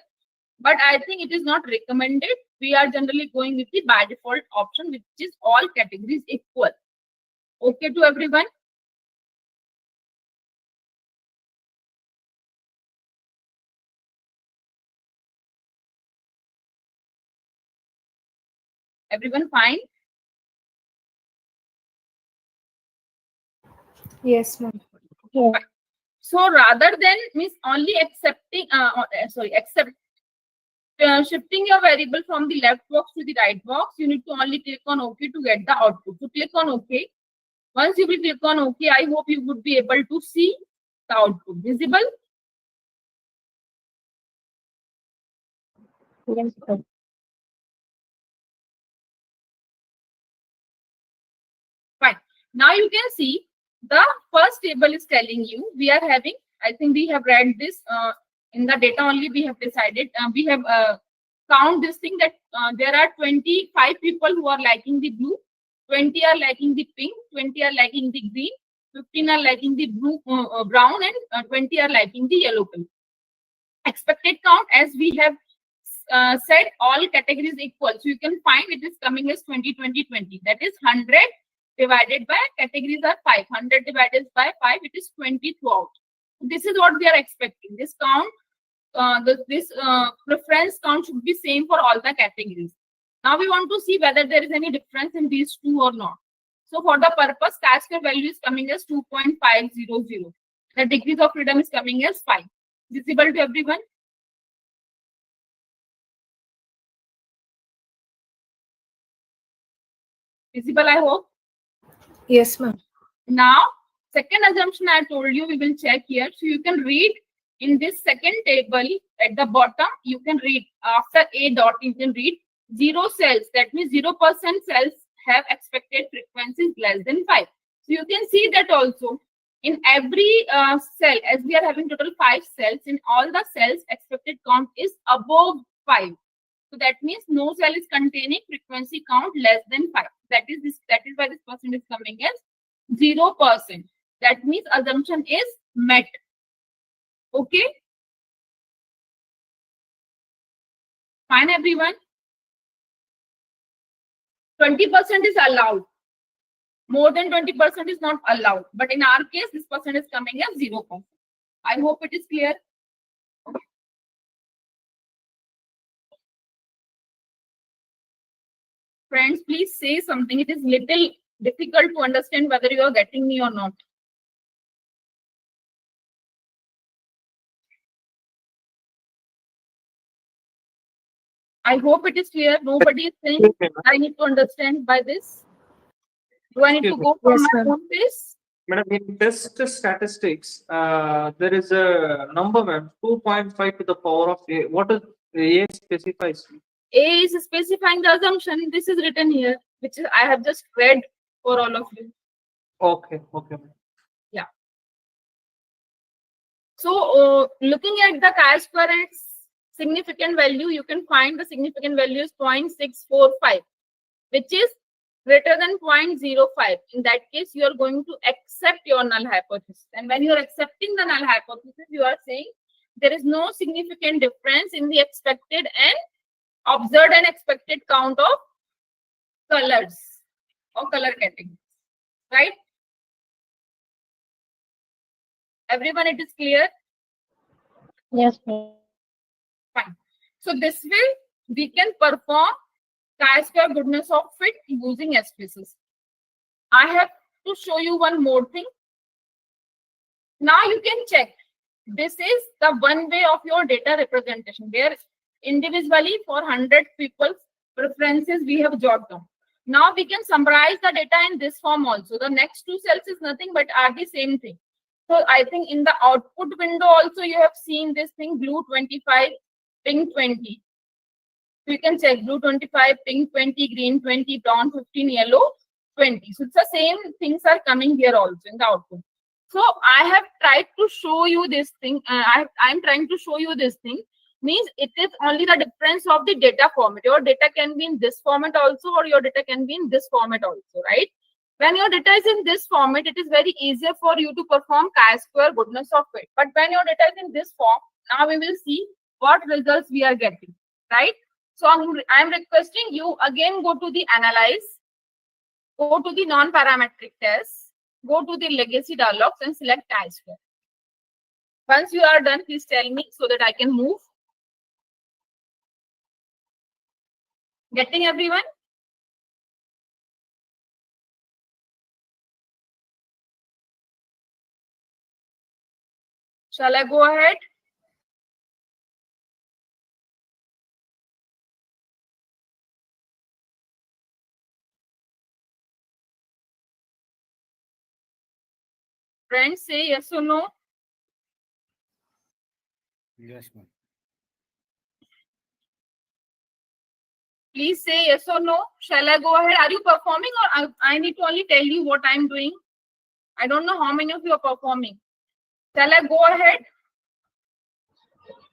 [SPEAKER 1] But I think it is not recommended. We are generally going with the by default option, which is all categories equal. Okay to everyone? Everyone fine?
[SPEAKER 3] Yes, ma'am.
[SPEAKER 2] Yeah.
[SPEAKER 1] So rather than means only accepting, accept shifting your variable from the left box to the right box, you need to only click on OK to get the output. So click on OK. Once you will click on OK, I hope you would be able to see the output visible.
[SPEAKER 2] Yes, sir.
[SPEAKER 1] Fine. Now you can see the first table is telling you we are having, I think we have read this in the data only, we have decided, we have count this thing that there are 25 people who are liking the blue, 20 are liking the pink, 20 are liking the green, 15 are liking the blue, brown, and 20 are liking the yellow color. Expected count, as we have said, all categories equal. So you can find it is coming as 20, 20, 20. That is 100 divided by, categories are 5. 100 divided by 5, it is 20 throughout. This is what we are expecting. This count, this preference count should be same for all the categories. Now we want to see whether there is any difference in these two or not. So for the purpose, chi-square value is coming as 2.500. The degrees of freedom is coming as 5. Visible to everyone? Visible, I hope.
[SPEAKER 3] Yes, ma'am.
[SPEAKER 1] Now, second assumption I told you, we will check here. So you can read in this second table at the bottom, you can read after A dot, you can read 0 cells. That means 0% cells have expected frequencies less than 5. So you can see that also in every cell, as we are having total 5 cells, in all the cells, expected count is above 5. So that means no cell is containing frequency count less than 5. That is why this percent is coming as 0%. That means assumption is met. Okay. Fine, everyone. 20% is allowed. More than 20% is not allowed. But in our case, this percent is coming as 0%. I hope it is clear. Friends, please say something. It is little difficult to understand whether you are getting me or not. I hope it is clear. Nobody is saying I need to understand by this. Do I need to go from
[SPEAKER 3] Yes,
[SPEAKER 1] my
[SPEAKER 3] ma'am.
[SPEAKER 1] own pace?
[SPEAKER 4] Madam, in test statistics, there is a number, ma'am, 2.5 to the power of A. What does A specifies?
[SPEAKER 1] A is specifying the assumption. This is written here, which is I have just read for all of you.
[SPEAKER 4] Okay, okay.
[SPEAKER 1] Yeah. So looking at the chi-square and its significant value, you can find the significant value is 0.645, which is greater than 0.05. In that case, you are going to accept your null hypothesis. And when you are accepting the null hypothesis, you are saying there is no significant difference in the expected and observed and expected count of colors or color categories, right? Everyone, it is clear?
[SPEAKER 2] Yes, ma'am.
[SPEAKER 1] Fine. So this way, we can perform chi-square goodness of fit using SPSS. I have to show you one more thing. Now you can check. This is the one way of your data representation, where individually for 100 people's preferences we have jotted down. Now we can summarize the data in this form also. The next two cells is nothing but are the same thing. So I think in the output window also you have seen this thing, blue 25, pink 20. So you can check blue 25, pink 20, green 20, brown 15, yellow 20. So it's the same things are coming here also in the output. So I have tried to show you this thing. I'm trying to show you this thing. Means it is only the difference of the data format. Your data can be in this format also, or your data can be in this format also, right? When your data is in this format, it is very easier for you to perform chi-square goodness of fit. But when your data is in this form, now we will see what results we are getting, right? So I'm requesting you again go to the analyze, go to the non-parametric test, go to the legacy dialogs and select chi-square. Once you are done, please tell me so that I can move. Getting everyone? Shall I go ahead? Friends, say yes or no.
[SPEAKER 6] Yes, ma'am.
[SPEAKER 1] Please say yes or no. Shall I go ahead? Are you performing, or I need to only tell you what I'm doing? I don't know how many of you are performing. Shall I go ahead?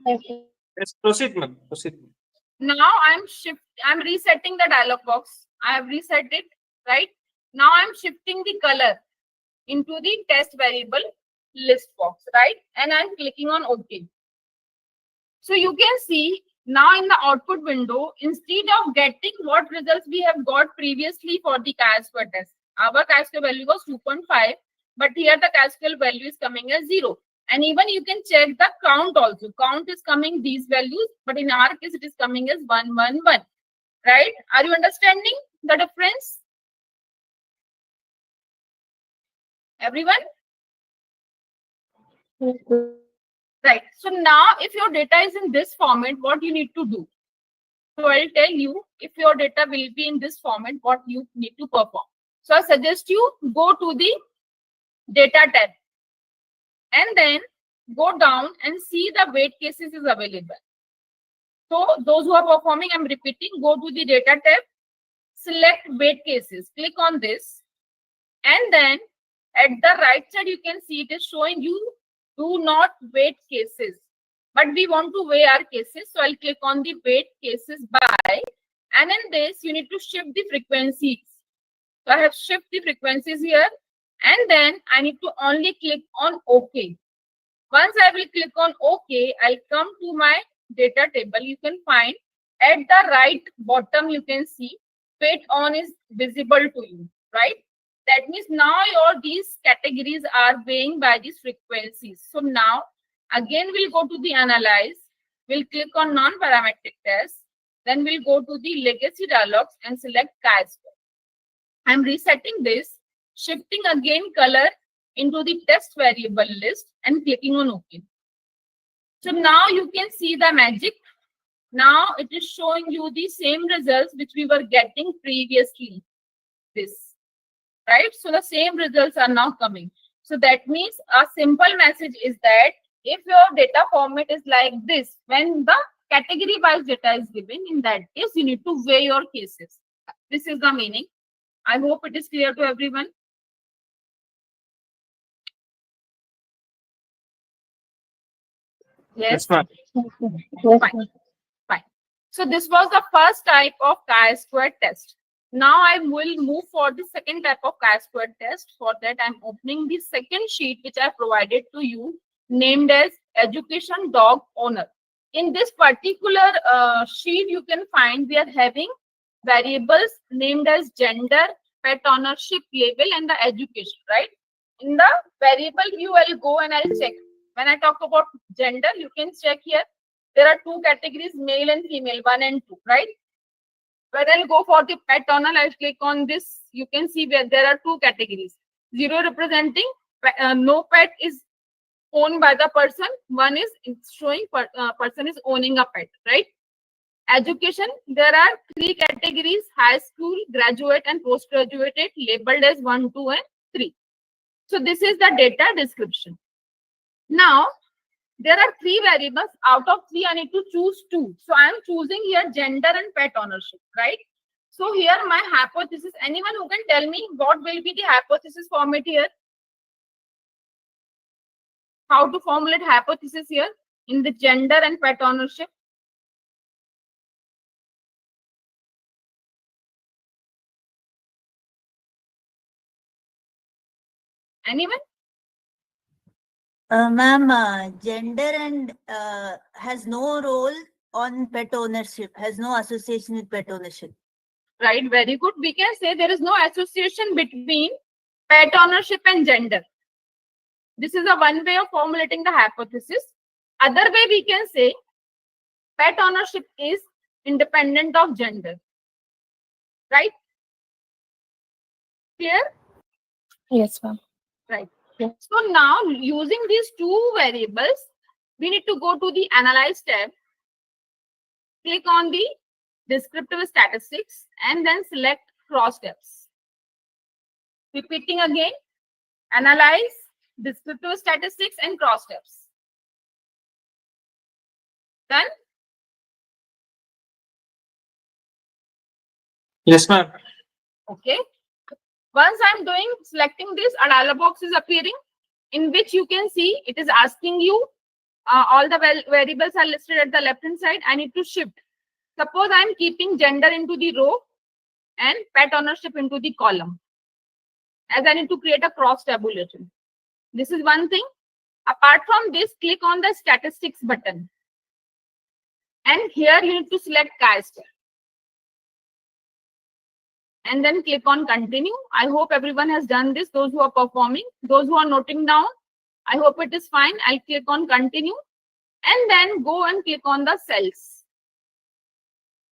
[SPEAKER 2] Yes.
[SPEAKER 4] Yes, proceed, ma'am. Proceed.
[SPEAKER 1] Now I'm resetting the dialog box. I have reset it, right? Now I'm shifting the color into the test variable list box, right? And I'm clicking on OK. So you can see now in the output window, instead of getting what results we have got previously for the chi-square test, our chi-square value was 2.5, but here the chi-square value is coming as 0. And even you can check the count also. Count is coming these values, but in our case, it is coming as 111, right? Are you understanding the difference? Everyone?
[SPEAKER 2] Yes.
[SPEAKER 1] Right. So now if your data is in this format, what you need to do? So I'll tell you if your data will be in this format, what you need to perform. So I suggest you go to the data tab and then go down and see the weight cases is available. So those who are performing, I'm repeating, go to the data tab, select weight cases, click on this, and then at the right side, you can see it is showing you do not weight cases. But we want to weigh our cases. So I'll click on the weight cases by, and in this, you need to shift the frequencies. So I have shift the frequencies here, and then I need to only click on OK. Once I will click on OK, I'll come to my data table. You can find at the right bottom, you can see weight on is visible to you, right? That means now these categories are weighing by these frequencies. So now again we'll go to the analyze. We'll click on non-parametric test. Then we'll go to the legacy dialogs and select chi-square. I'm resetting this, shifting again color into the test variable list and clicking on OK. So now you can see the magic. Now it is showing you the same results which we were getting previously. This, right? So the same results are now coming. So that means a simple message is that if your data format is like this, when the category wise data is given, in that case, you need to weigh your cases. This is the meaning. I hope it is clear to everyone. Yes.
[SPEAKER 4] Yes, ma'am.
[SPEAKER 2] Yes.
[SPEAKER 1] Fine. Fine. So this was the first type of chi-square test. Now I will move for the second type of chi-square test. For that, I'm opening the second sheet which I provided to you, named as Education Dog Owner. In this particular sheet, you can find we are having variables named as gender, pet ownership label, and the education, right? In the variable view, I'll go and I'll check. When I talk about gender, you can check here. There are two categories, male and female, 1 and 2, right? When I'll go for the pet owner, I'll click on this. You can see where there are two categories. 0 representing no pet is owned by the person. 1 is showing person is owning a pet, right? Education, there are 3 categories, high school, graduate, and postgraduate, labeled as 1, 2, and 3. So this is the data description. Now, there are 3 variables. Out of 3, I need to choose 2. So I am choosing here gender and pet ownership, right? So here my hypothesis, anyone who can tell me what will be the hypothesis format here? How to formulate hypothesis here in the gender and pet ownership? Anyone?
[SPEAKER 5] Ma'am, gender and has no role on pet ownership, has no association with pet ownership.
[SPEAKER 1] Right, very good. We can say there is no association between pet ownership and gender. This is a one way of formulating the hypothesis. Other way we can say pet ownership is independent of gender. Right? Clear?
[SPEAKER 3] Yes, ma'am.
[SPEAKER 1] Right.
[SPEAKER 2] Yeah.
[SPEAKER 1] So now using these two variables, we need to go to the Analyze tab, click on the Descriptive Statistics, and then select Cross Steps. Repeating again, Analyze, Descriptive Statistics, and Cross Steps. Done?
[SPEAKER 4] Yes, ma'am.
[SPEAKER 1] Okay. Once I'm doing selecting this, a dialog box is appearing in which you can see it is asking you all the variables are listed at the left hand side. I need to shift. Suppose I'm keeping gender into the row and pet ownership into the column, as I need to create a cross tabulation. This is one thing. Apart from this, click on the statistics button. And here you need to select CAST. And then click on continue. I hope everyone has done this. Those who are performing, those who are noting down, I hope it is fine. I'll click on continue and then go and click on the cells.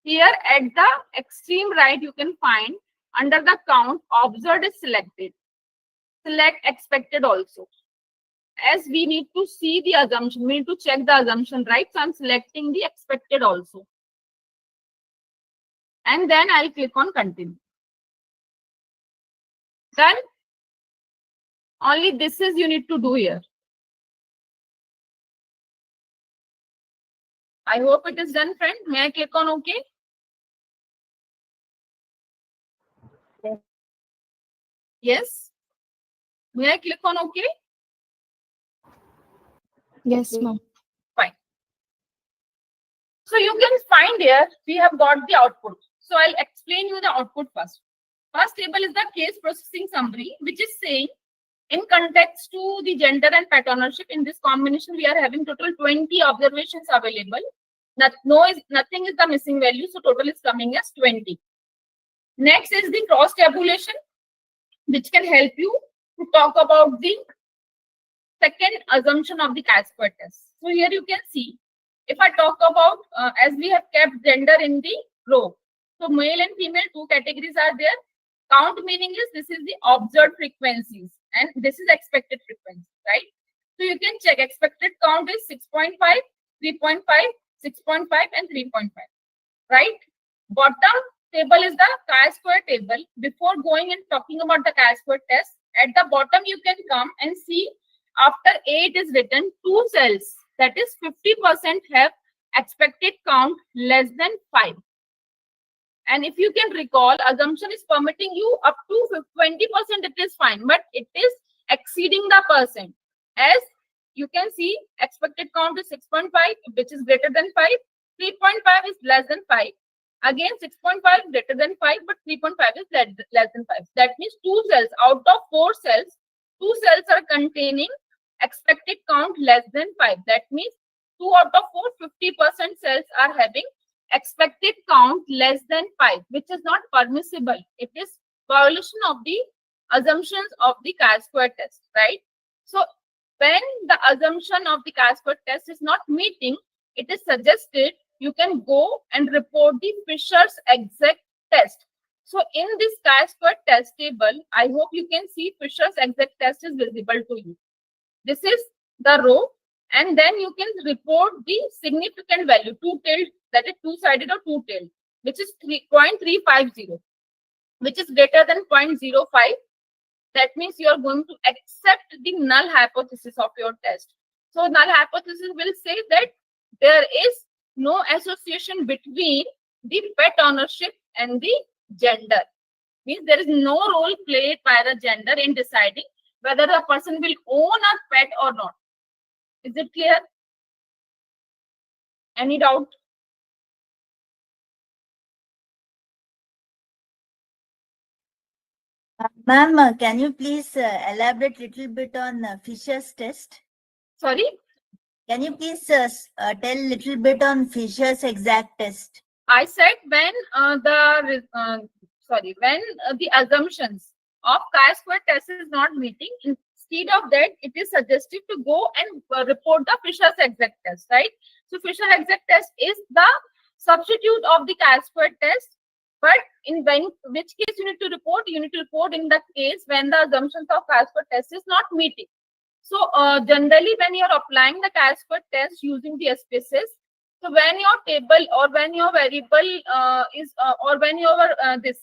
[SPEAKER 1] Here at the extreme right, you can find under the count, observed is selected. Select expected also. As we need to see the assumption, we need to check the assumption, right? So I'm selecting the expected also. And then I'll click on continue. Done. Only this is you need to do here. I hope it is done, friend. May I click on OK?
[SPEAKER 2] Yes.
[SPEAKER 1] Yes. May I click on OK?
[SPEAKER 3] Yes, ma'am.
[SPEAKER 1] Fine. So you can find here, we have got the output. So I'll explain you the output first. First table is the case processing summary, which is saying in context to the gender and pet ownership, in this combination, we are having total 20 observations available. Nothing is the missing value, so total is coming as 20. Next is the cross tabulation, which can help you to talk about the second assumption of the chi-square test. So here you can see, if I talk about, as we have kept gender in the row, so male and female, two categories are there. Count meaning is this is the observed frequencies and this is expected frequency, right? So you can check expected count is 6.5, 3.5, 6.5 and 3.5, right? Bottom table is the chi-square table. Before going and talking about the chi-square test, at the bottom you can come and see after 8 is written, 2 cells, that is 50% have expected count less than 5. And if you can recall, assumption is permitting you up to 20%, it is fine, but it is exceeding the percent. As you can see, expected count is 6.5, which is greater than 5. 3.5 is less than 5. Again, 6.5 is greater than 5, but 3.5 is less than 5. That means 2 cells out of 4 cells, 2 cells are containing expected count less than 5. That means 2 out of 4, 50% cells are having expected count less than 5, which is not permissible. It is violation of the assumptions of the chi-square test, right? So when the assumption of the chi-square test is not meeting, it is suggested you can go and report the Fisher's exact test. So in this chi-square test table, I hope you can see Fisher's exact test is visible to you. This is the row, and then you can report the significant value, two-tailed, that is two-sided or two-tailed, which is 0.350, which is greater than 0.05. That means you are going to accept the null hypothesis of your test. So null hypothesis will say that there is no association between the pet ownership and the gender. Means there is no role played by the gender in deciding whether the person will own a pet or not. Is it clear? Any doubt?
[SPEAKER 5] Ma'am, can you please elaborate a little bit on Fisher's test?
[SPEAKER 1] Sorry?
[SPEAKER 5] Can you please tell a little bit on Fisher's exact test?
[SPEAKER 1] I said when the assumptions of chi-square test is not meeting, instead of that, it is suggested to go and report the Fisher's exact test, right? So Fisher's exact test is the substitute of the chi-square test, But in which case you need to report? You need to report in the case when the assumptions of chi-square test is not meeting. So generally, when you're applying the chi-square test using the SPSS, so when your table or when your variable or when your this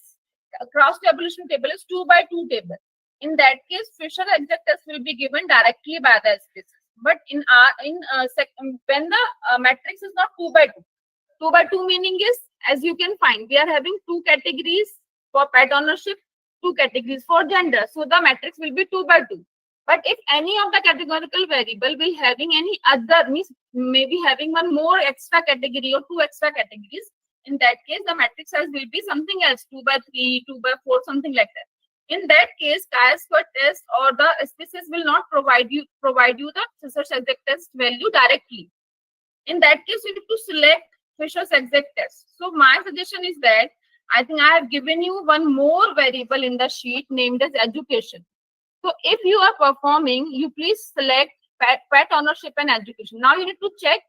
[SPEAKER 1] cross tabulation table is 2 by 2 table, in that case, Fisher exact test will be given directly by the SPSS. But in when the matrix is not 2 by 2, 2 by 2 meaning is, as you can find, we are having 2 categories for pet ownership, 2 categories for gender. So the matrix will be 2 by 2. But if any of the categorical variable will having any other, means maybe having one more extra category or 2 extra categories, in that case the matrix size will be something else, 2 by 3, 2 by 4, something like that. In that case, chi-square test or the SPSS will not provide you the Fisher's exact test value directly. In that case, you need to select Fisher's exact test. So my suggestion is that I think I have given you one more variable in the sheet named as education. So if you are performing, you please select pet ownership and education. Now you need to check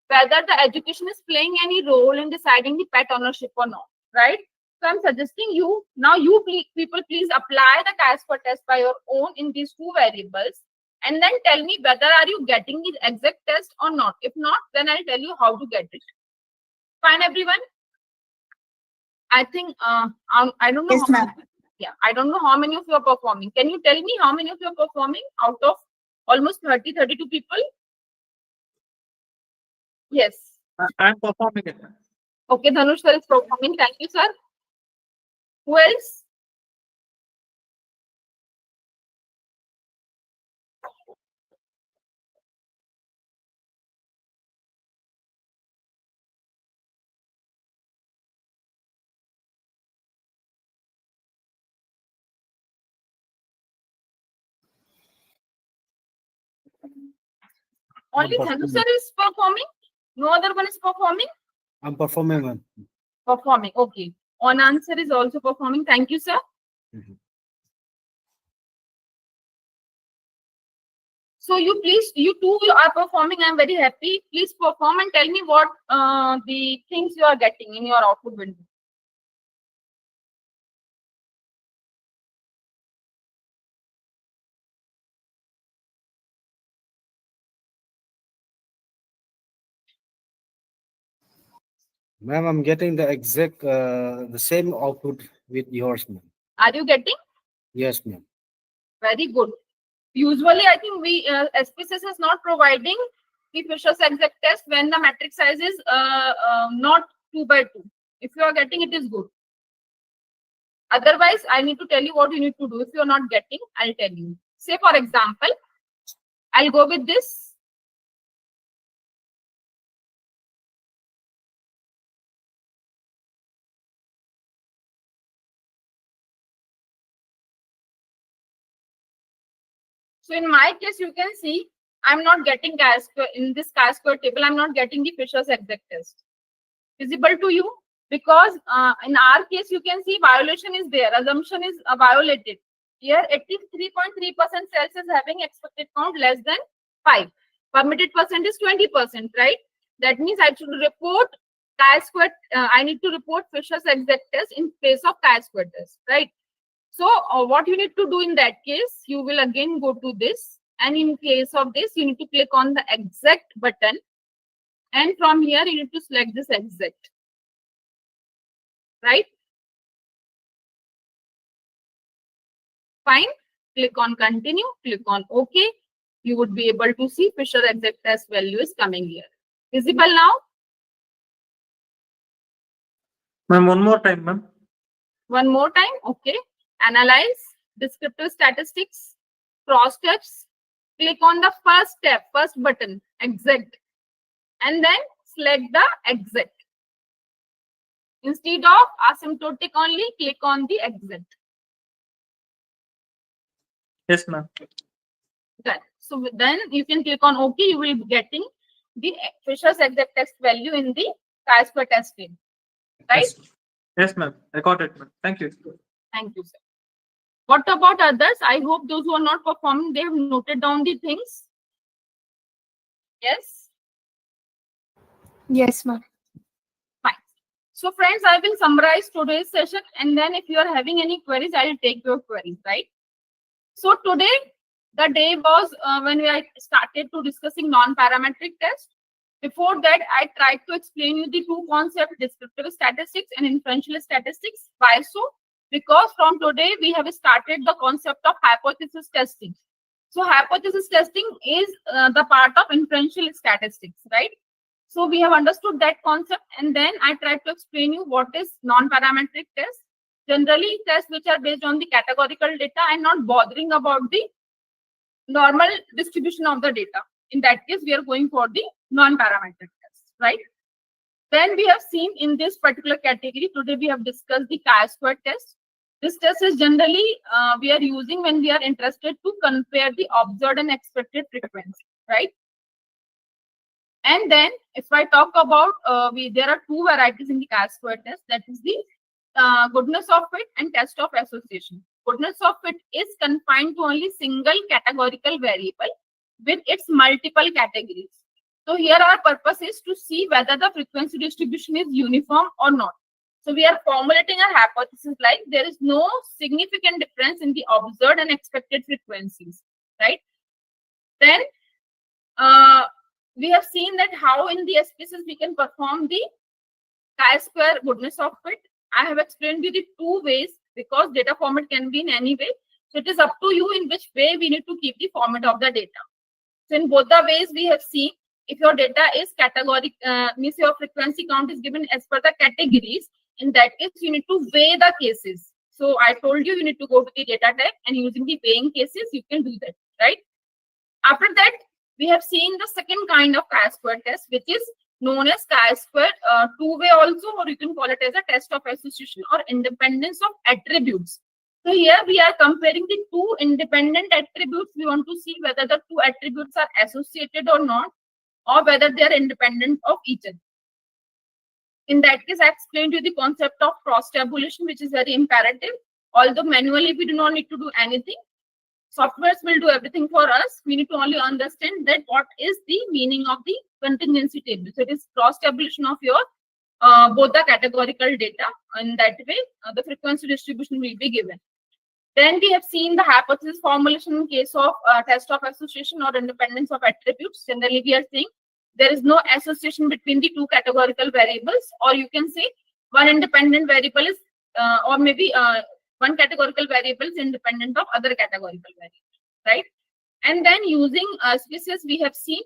[SPEAKER 1] whether the education is playing any role in deciding the pet ownership or not, right? So I'm suggesting you, now you people please apply the chi-square test by your own in these 2 variables, and then tell me whether are you getting the exact test or not. If not, then I'll tell you how to get it. Fine, everyone? I think, I don't know.
[SPEAKER 5] Yes, ma'am.
[SPEAKER 1] Yeah, I don't know how many of you are performing. Can you tell me how many of you are performing out of almost 32 people? Yes.
[SPEAKER 4] I'm performing it.
[SPEAKER 1] Okay, Dhanush sir is performing. Thank you, sir. Who else? Only Dhanush sir is performing? No other one is performing?
[SPEAKER 6] I'm performing, ma'am.
[SPEAKER 1] Performing, okay. Anand sir is also performing. Thank you, sir.
[SPEAKER 6] Mhm.
[SPEAKER 1] So you two are performing. I'm very happy. Please perform and tell me what the things you are getting in your output window.
[SPEAKER 6] Ma'am, I'm getting the exact, the same output with yours, ma'am.
[SPEAKER 1] Are you getting?
[SPEAKER 6] Yes, ma'am.
[SPEAKER 1] Very good. Usually, I think SPSS is not providing the Fisher's exact test when the matrix size is not 2 by 2. If you are getting, it is good. Otherwise, I need to tell you what you need to do. If you are not getting, I'll tell you. Say, for example, I'll go with this. So in my case, you can see I'm not getting chi-square in this chi-square table. I'm not getting the Fisher's exact test. Visible to you? Because in our case, you can see violation is there. Assumption is violated. Here, 83.3% cells is having expected count less than 5. Permitted percent is 20%, right? That means I should report chi-square. I need to report Fisher's exact test in place of chi-square test, right? So what you need to do in that case, you will again go to this, and in case of this, you need to click on the exact button, and from here you need to select this exact, right? Fine. Click on continue, click on OK. You would be able to see Fisher exact test value is coming here. Visible now?
[SPEAKER 4] Ma'am, one more time, ma'am.
[SPEAKER 1] One more time. Okay. Analyze, descriptive statistics, cross steps. Click on the first step, first button, exact, and then select the exact. Instead of asymptotic only, click on the exact.
[SPEAKER 4] Yes, ma'am.
[SPEAKER 1] Done. So then you can click on OK. You will be getting the Fisher's exact test value in the chi-square test field. Right?
[SPEAKER 4] Yes, yes, ma'am. I got it, ma'am. Thank you.
[SPEAKER 1] Thank you, sir. What about others? I hope those who are not performing, they have noted down the things. Yes?
[SPEAKER 3] Yes, ma'am.
[SPEAKER 1] Fine. So friends, I will summarize today's session, and then if you are having any queries, I will take your queries, right? So today, the day was when we started to discussing non-parametric test. Before that, I tried to explain you the two concepts, descriptive statistics and inferential statistics. Why so? Because from today, we have started the concept of hypothesis testing. So hypothesis testing is the part of inferential statistics, right? So we have understood that concept, and then I tried to explain you what is non-parametric test. Generally, tests which are based on the categorical data and not bothering about the normal distribution of the data. In that case, we are going for the non-parametric test, right? Then we have seen in this particular category, today we have discussed the chi-square test. This test is generally we are using when we are interested to compare the observed and expected frequency, right? And then if I talk about, there are two varieties in the chi-square test, that is the goodness of fit and test of association. Goodness of fit is confined to only single categorical variable with its multiple categories. So here our purpose is to see whether the frequency distribution is uniform or not. So we are formulating a hypothesis like there is no significant difference in the observed and expected frequencies, right? Then we have seen that how in the SPSS we can perform the chi-square goodness of fit. I have explained you the two ways because data format can be in any way. So it is up to you in which way we need to keep the format of the data. So in both the ways we have seen, if your data is category, means your frequency count is given as per the categories, in that case you need to weigh the cases. So I told you need to go to the data type and using the weighing cases, you can do that, right? After that, we have seen the second kind of chi-square test, which is known as chi-square two-way also, or you can call it as a test of association or independence of attributes. So here we are comparing the two independent attributes. We want to see whether the two attributes are associated or not, or whether they are independent of each other. In that case, I explained you the concept of cross-tabulation, which is very imperative. Although manually we do not need to do anything, softwares will do everything for us. We need to only understand that what is the meaning of the contingency table. So it is cross-tabulation of your both the categorical data. In that way, the frequency distribution will be given. Then we have seen the hypothesis formulation in case of test of association or independence of attributes. Generally, we are saying there is no association between the two categorical variables, or you can say one independent variable is, or maybe one categorical variable is independent of other categorical variables, right? And then using SPSS, we have seen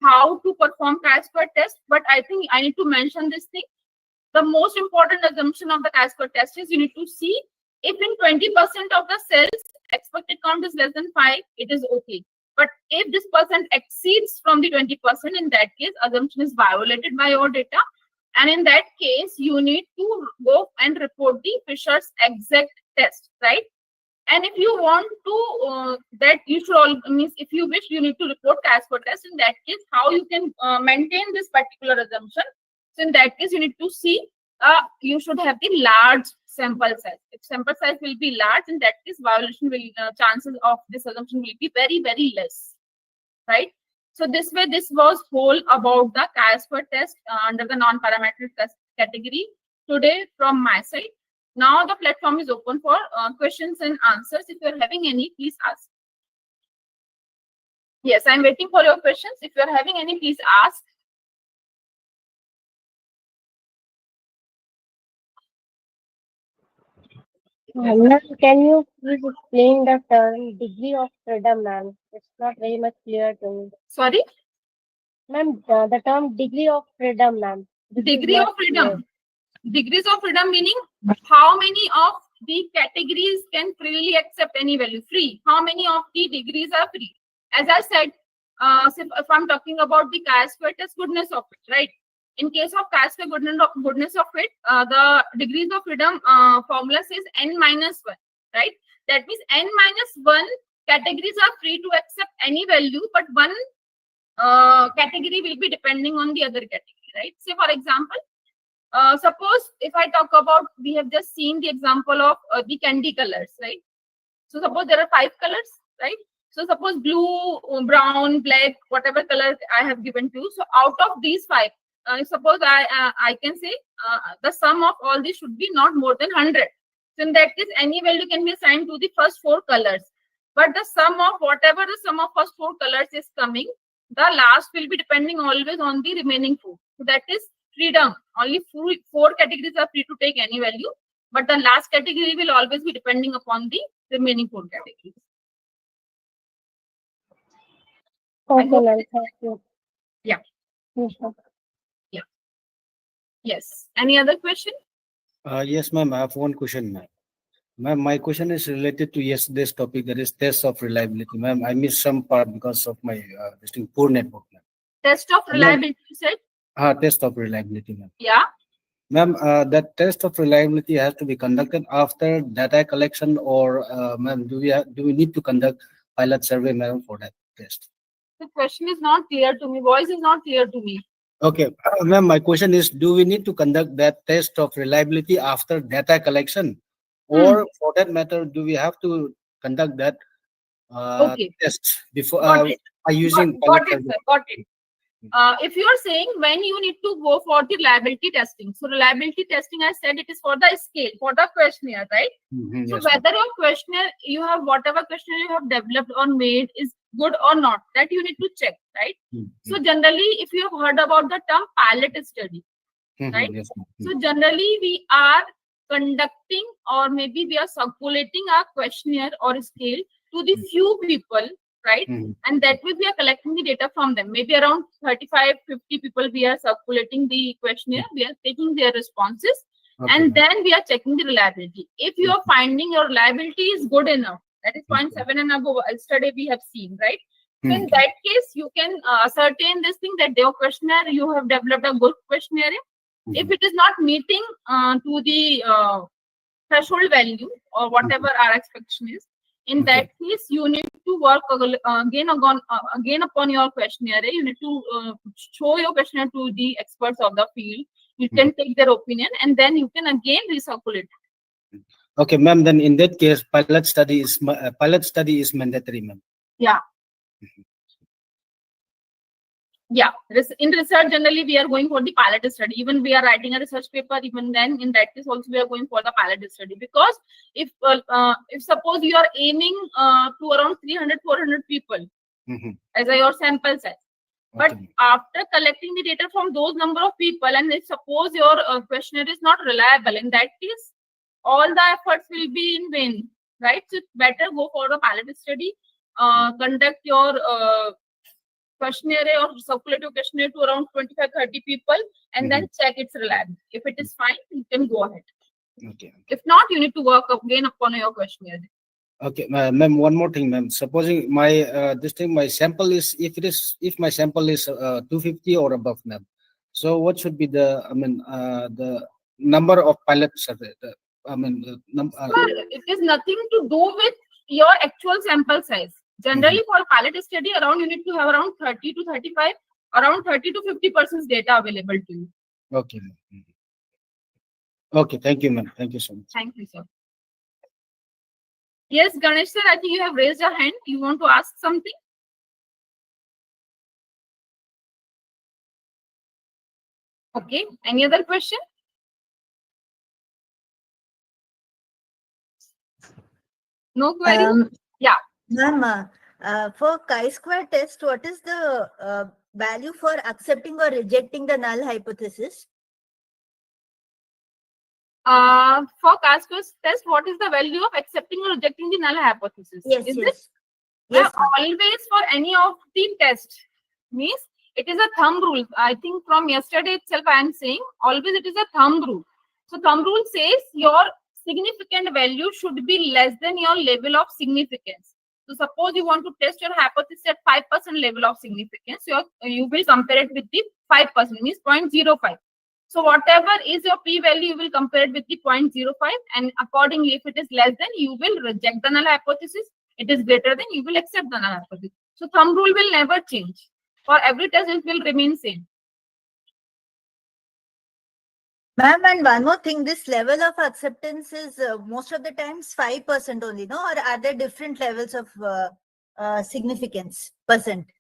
[SPEAKER 1] how to perform chi-square test, but I think I need to mention this thing. The most important assumption of the chi-square test is you need to see if in 20% of the cells expected count is less than 5, it is okay. But if this percent exceeds from the 20%, in that case, assumption is violated by your data. And in that case, you need to go and report the Fisher's exact test, right? And if you want to, that you should all, means if you wish, you need to report chi-square test. In that case, how you can maintain this particular assumption. So in that case, you need to see, you should have the large sample size. If sample size will be large, in that case, violation will, chances of this assumption will be very, very less, right? So this way, this was whole about the chi-square test under the non-parametric test category today from my side. Now the platform is open for questions and answers. If you are having any, please ask. Yes, I'm waiting for your questions. If you are having any, please ask.
[SPEAKER 2] Ma'am, can you please explain the term degree of freedom, ma'am? It's not very much clear to me.
[SPEAKER 1] Sorry?
[SPEAKER 2] Ma'am, the term degree of freedom, ma'am.
[SPEAKER 1] Degree of freedom. Degrees of freedom meaning how many of the categories can freely accept any value? Free. How many of the degrees are free? As I said, if I'm talking about the chi-square test goodness of it, right? In case of chi-square goodness of it, the degrees of freedom formula says n-1, right? That means n-1 categories are free to accept any value, but one category will be depending on the other category, right? Say for example, suppose if I talk about, we have just seen the example of the candy colors, right? So suppose there are 5 colors, right? So suppose blue, brown, black, whatever color I have given to you. So out of these 5, suppose I can say the sum of all these should be not more than 100. So in that case, any value can be assigned to the first 4 colors. But the sum of whatever the sum of first 4 colors is coming, the last will be depending always on the remaining 4. So that is freedom. Only 4 categories are free to take any value, but the last category will always be depending upon the remaining 4 categories.
[SPEAKER 2] Okay, ma'am. Thank you.
[SPEAKER 1] Yeah.
[SPEAKER 2] Yes, ma'am.
[SPEAKER 1] Yes. Any other question?
[SPEAKER 6] Yes, ma'am. I have one question, ma'am. Ma'am, my question is related to yesterday's topic, that is test of reliability. Ma'am, I missed some part because of my poor network, ma'am.
[SPEAKER 1] Test of reliability, you said?
[SPEAKER 6] Test of reliability, ma'am.
[SPEAKER 1] Yeah.
[SPEAKER 6] Ma'am, that test of reliability has to be conducted after data collection, or ma'am, do we need to conduct pilot survey, ma'am, for that test?
[SPEAKER 1] The question is not clear to me. Voice is not clear to me.
[SPEAKER 6] Okay, ma'am, my question is, do we need to conduct that test of reliability after data collection, or for that matter, do we have to conduct that
[SPEAKER 1] Okay.
[SPEAKER 6] test before
[SPEAKER 1] Got it.
[SPEAKER 6] by using
[SPEAKER 1] Got
[SPEAKER 6] pilot
[SPEAKER 1] it,
[SPEAKER 6] survey?
[SPEAKER 1] sir. Got it. If you are saying when you need to go for the reliability testing, so reliability testing, I said it is for the scale, for the questionnaire, right?
[SPEAKER 6] Mhm,
[SPEAKER 1] So
[SPEAKER 6] yes, ma'am.
[SPEAKER 1] whether your questionnaire, you have whatever questionnaire you have developed or made is good or not, that you need to check, right?
[SPEAKER 6] Mhm,
[SPEAKER 1] So generally, if you have heard about the term pilot study,
[SPEAKER 6] mhm,
[SPEAKER 1] right?
[SPEAKER 6] yes, ma'am.
[SPEAKER 1] So generally we are conducting, or maybe we are circulating our questionnaire or scale to the few people, right?
[SPEAKER 6] Mhm.
[SPEAKER 1] And that way we are collecting the data from them. Maybe around 35, 50 people we are circulating the questionnaire, we are taking their responses,
[SPEAKER 6] Okay,
[SPEAKER 1] and
[SPEAKER 6] ma'am.
[SPEAKER 1] then we are checking the reliability. If you are finding your reliability is good enough, that is
[SPEAKER 6] Okay.
[SPEAKER 1] 0.7 and above, yesterday we have seen, right? So in
[SPEAKER 6] Mhm.
[SPEAKER 1] that case, you can ascertain this thing that your questionnaire, you have developed a good questionnaire. If it is not meeting to the threshold value or whatever our expectation is, in that case, you need to work again upon your questionnaire. You need to show your questionnaire to the experts of the field. You can take their opinion, and then you can again recirculate.
[SPEAKER 6] Okay, ma'am. Then in that case, pilot study is mandatory, ma'am.
[SPEAKER 1] Yeah. Yeah, in research generally we are going for the pilot study. Even we are writing a research paper, even then in that case also we are going for the pilot study, because if suppose you are aiming to around 300-400 people as your sample size, but
[SPEAKER 6] Okay.
[SPEAKER 1] after collecting the data from those number of people, and if suppose your questionnaire is not reliable, in that case all the efforts will be in vain, right? So it's better go for the pilot study, conduct your questionnaire or circulate your questionnaire to around 25-30 people, and then check its reliability. If it is fine, you can go ahead.
[SPEAKER 6] Okay.
[SPEAKER 1] If not, you need to work again upon your questionnaire.
[SPEAKER 6] Okay, ma'am. One more thing, ma'am. Supposing my my sample is, if my sample is 250 or above, ma'am. So what should be the the number of pilot survey?
[SPEAKER 1] It is nothing to do with your actual sample size. Generally, for pilot study, around you need to have around 30 to 35, around 30 to 50% data available to you.
[SPEAKER 6] Okay, ma'am. Okay, thank you, ma'am. Thank you so much.
[SPEAKER 1] Thank you, sir. Yes, Ganesh sir, I think you have raised your hand. You want to ask something? Okay. Any other question? No query? Yeah.
[SPEAKER 5] Ma'am, for chi-square test, what is the value for accepting or rejecting the null hypothesis?
[SPEAKER 1] For chi-square test, what is the value of accepting or rejecting the null hypothesis?
[SPEAKER 5] Yes,
[SPEAKER 1] Is
[SPEAKER 5] yes.
[SPEAKER 1] it?
[SPEAKER 5] Yes,
[SPEAKER 1] Well, always for any of the tests, means it is a thumb rule. I think from yesterday itself I am saying always it is a thumb rule. So thumb rule says your significant value should be less than your level of significance. So suppose you want to test your hypothesis at 5% level of significance, you will compare it with the 5%, means 0.05. So whatever is your p-value, you will compare it with the 0.05, and accordingly, if it is less than, you will reject the null hypothesis. It is greater than, you will accept the null hypothesis. So thumb rule will never change. For every test, it will remain same.
[SPEAKER 5] Ma'am, and one more thing, this level of acceptance is most of the times 5% only, no? Or are there different levels of significance percent?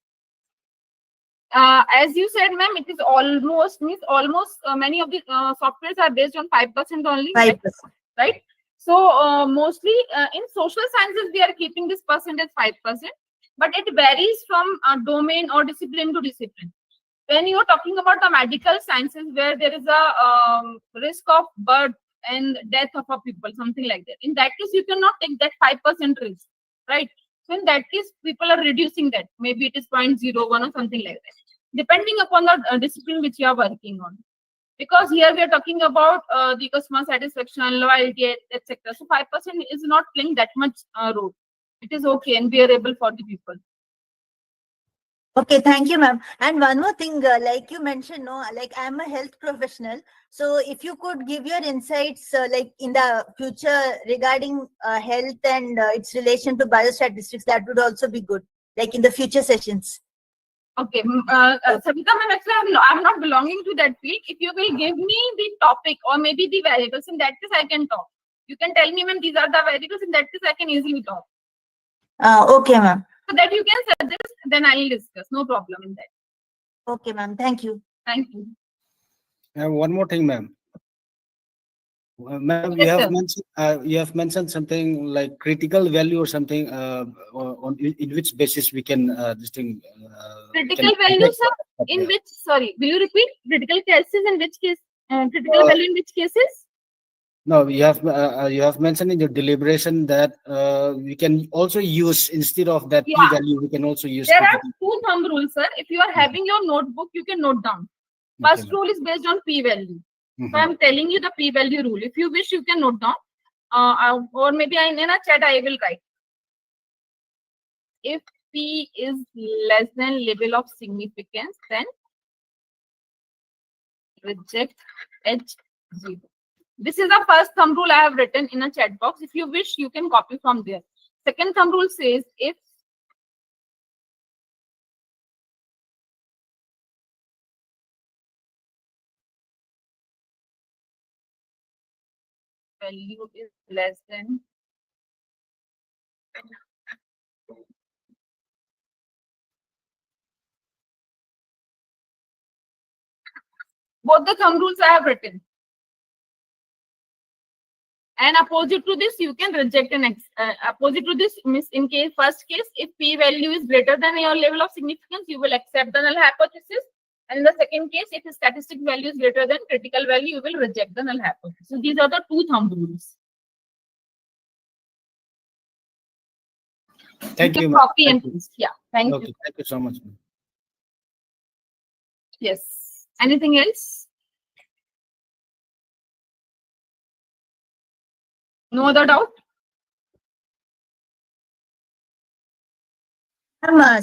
[SPEAKER 1] As you said, ma'am, it is almost many of the softwares are based on 5% only.
[SPEAKER 5] 5%.
[SPEAKER 1] Right? So mostly in social sciences we are keeping this percentage 5%, but it varies from domain or discipline to discipline. When you are talking about the medical sciences, where there is a risk of birth and death of a people, something like that, in that case you cannot take that 5% risk, right? So in that case people are reducing that, maybe it is 0.01 or something like that, depending upon the discipline which you are working on. Because here we are talking about the customer satisfaction, loyalty, etc. So 5% is not playing that much role. It is okay and bearable for the people.
[SPEAKER 5] Okay, thank you, ma'am. And one more thing, like you mentioned, no, like I'm a health professional. So if you could give your insights, like in the future regarding health and its relation to biostatistics, that would also be good, like in the future sessions.
[SPEAKER 1] Okay, Savita ma'am, actually I'm not belonging to that field. If you will give me the topic or maybe the variables, in that case I can talk. You can tell me, ma'am, these are the variables, in that case I can easily talk.
[SPEAKER 5] Okay, ma'am.
[SPEAKER 1] So that you can suggest, then I will discuss. No problem in that.
[SPEAKER 5] Okay, ma'am. Thank you.
[SPEAKER 1] Thank you.
[SPEAKER 6] And one more thing, ma'am. Ma'am,
[SPEAKER 1] Yes, sir.
[SPEAKER 6] you have mentioned something like critical value or something on in which basis we can this thing.
[SPEAKER 1] Critical value, sir. In which, sorry, will you repeat? Critical cases in which case? Critical value in which cases?
[SPEAKER 6] No, you have mentioned in your deliberation that we can also use, instead of that
[SPEAKER 1] Yeah.
[SPEAKER 6] p value, we can also use.
[SPEAKER 1] There are
[SPEAKER 6] critical.
[SPEAKER 1] two thumb rules, sir. If you are having your notebook, you can note down.
[SPEAKER 6] Okay,
[SPEAKER 1] First rule is based on p value.
[SPEAKER 6] Mhm.
[SPEAKER 1] So I'm telling you the p value rule. If you wish, you can note down. Or maybe in a chat I will write. If p is less than level of significance, then reject H0. This is the first thumb rule I have written in a chat box. If you wish, you can copy from there. Second thumb rule says if value is less than both the thumb rules I have written. And opposite to this, you can reject an opposite to this means in case first case, if p value is greater than your level of significance, you will accept the null hypothesis. And in the second case, if the statistic value is greater than critical value, you will reject the null hypothesis. So these are the two thumb rules.
[SPEAKER 6] Thank you, ma'am.
[SPEAKER 1] Copy and
[SPEAKER 6] Thank you.
[SPEAKER 1] paste. Yeah. Thank
[SPEAKER 6] Okay,
[SPEAKER 1] you.
[SPEAKER 6] thank you so much, ma'am.
[SPEAKER 1] Yes. Anything else? No other doubt?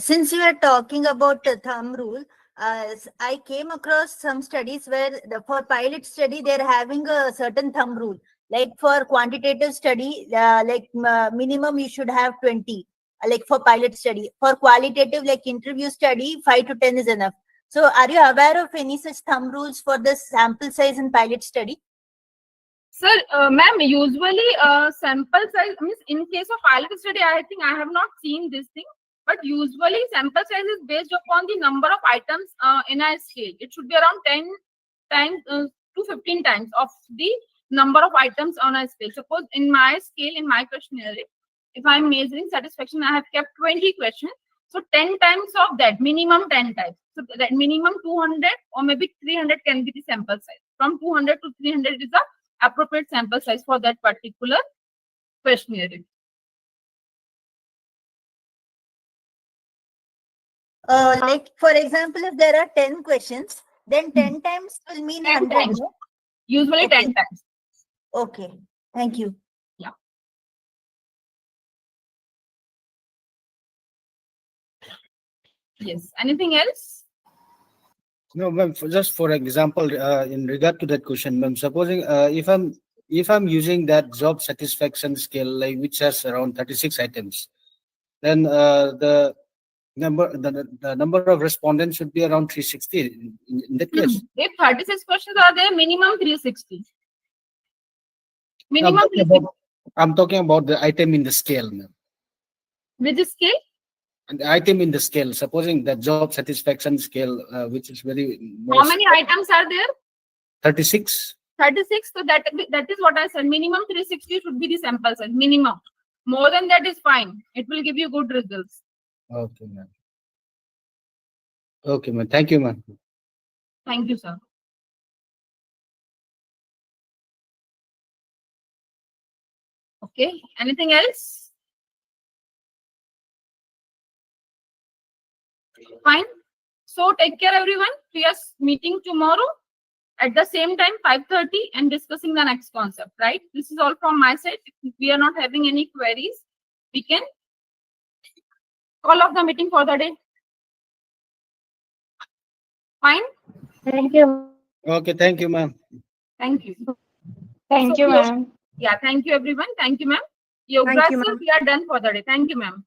[SPEAKER 5] Since you are talking about the thumb rule, I came across some studies where for pilot study, they're having a certain thumb rule. Like for quantitative study, minimum you should have 20, like for pilot study. For qualitative, like interview study, 5 to 10 is enough. So are you aware of any such thumb rules for the sample size in pilot study?
[SPEAKER 1] Sir, ma'am, usually sample size means in case of pilot study, I think I have not seen this thing. But usually sample size is based upon the number of items in a scale. It should be around 10 times to 15 times of the number of items on a scale. Suppose in my scale, in my questionnaire, if I'm measuring satisfaction, I have kept 20 questions. So 10 times of that, minimum 10 times. So that minimum 200 or maybe 300 can be the sample size. From 200 to 300 is the appropriate sample size for that particular questionnaire.
[SPEAKER 5] Like for example, if there are 10 questions, then 10 times will mean
[SPEAKER 1] 10
[SPEAKER 5] 100.
[SPEAKER 1] times.
[SPEAKER 5] No?
[SPEAKER 1] Usually
[SPEAKER 5] Okay.
[SPEAKER 1] 10 times.
[SPEAKER 5] Okay, thank you.
[SPEAKER 1] Yeah. Yes. Anything else?
[SPEAKER 6] No, ma'am. Just for example, in regard to that question, ma'am, supposing if I'm using that job satisfaction scale, like which has around 36 items, then the number of respondents should be around 360 in that case.
[SPEAKER 1] If 36 questions are there, minimum 360.
[SPEAKER 6] I'm
[SPEAKER 1] Minimum
[SPEAKER 6] talking
[SPEAKER 1] 360.
[SPEAKER 6] I'm talking about the item in the scale, ma'am.
[SPEAKER 1] Which scale?
[SPEAKER 6] And item in the scale, supposing the job satisfaction scale, which is very
[SPEAKER 1] How many items are there?
[SPEAKER 6] 36.
[SPEAKER 1] 36. So that is what I said. Minimum 360 should be the sample size. Minimum. More than that is fine. It will give you good results.
[SPEAKER 6] Okay, ma'am. Okay, ma'am. Thank you, ma'am.
[SPEAKER 1] Thank you, sir. Okay. Anything else? Fine. So take care, everyone. We are meeting tomorrow at the same time, 5:30, and discussing the next concept, right? This is all from my side. If we are not having any queries, we can call off the meeting for the day. Fine.
[SPEAKER 2] Thank you.
[SPEAKER 6] Okay, thank you, ma'am.
[SPEAKER 1] Thank you.
[SPEAKER 3] Thank
[SPEAKER 1] So
[SPEAKER 3] you,
[SPEAKER 1] we-
[SPEAKER 3] ma'am.
[SPEAKER 1] Yeah, thank you, everyone. Thank you, ma'am. Yoga
[SPEAKER 3] Thank you,
[SPEAKER 1] sir,
[SPEAKER 3] ma'am.
[SPEAKER 1] we are done for the day. Thank you, ma'am.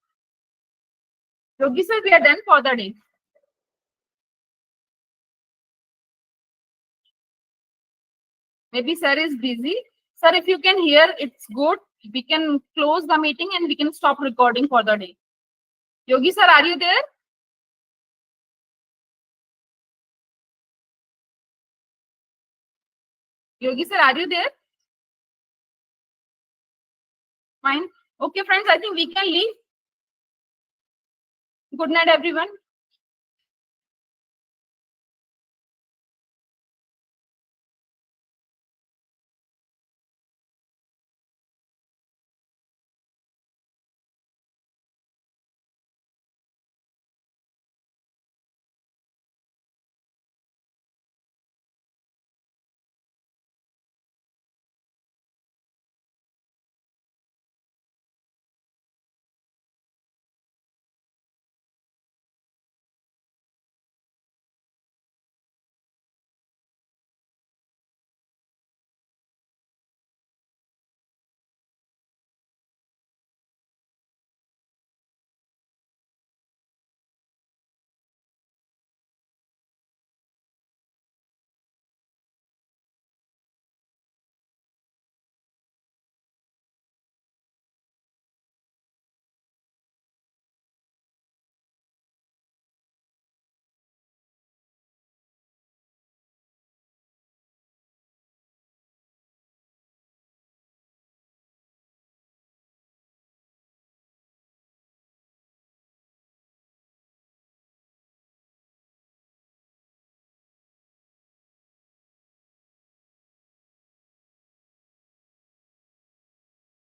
[SPEAKER 1] Yogi sir, we are done for the day. Maybe sir is busy. Sir, if you can hear, it's good. We can close the meeting and we can stop recording for the day. Yogi sir, are you there? Yogi sir, are you there? Fine. Okay, friends, I think we can leave. Good night, everyone.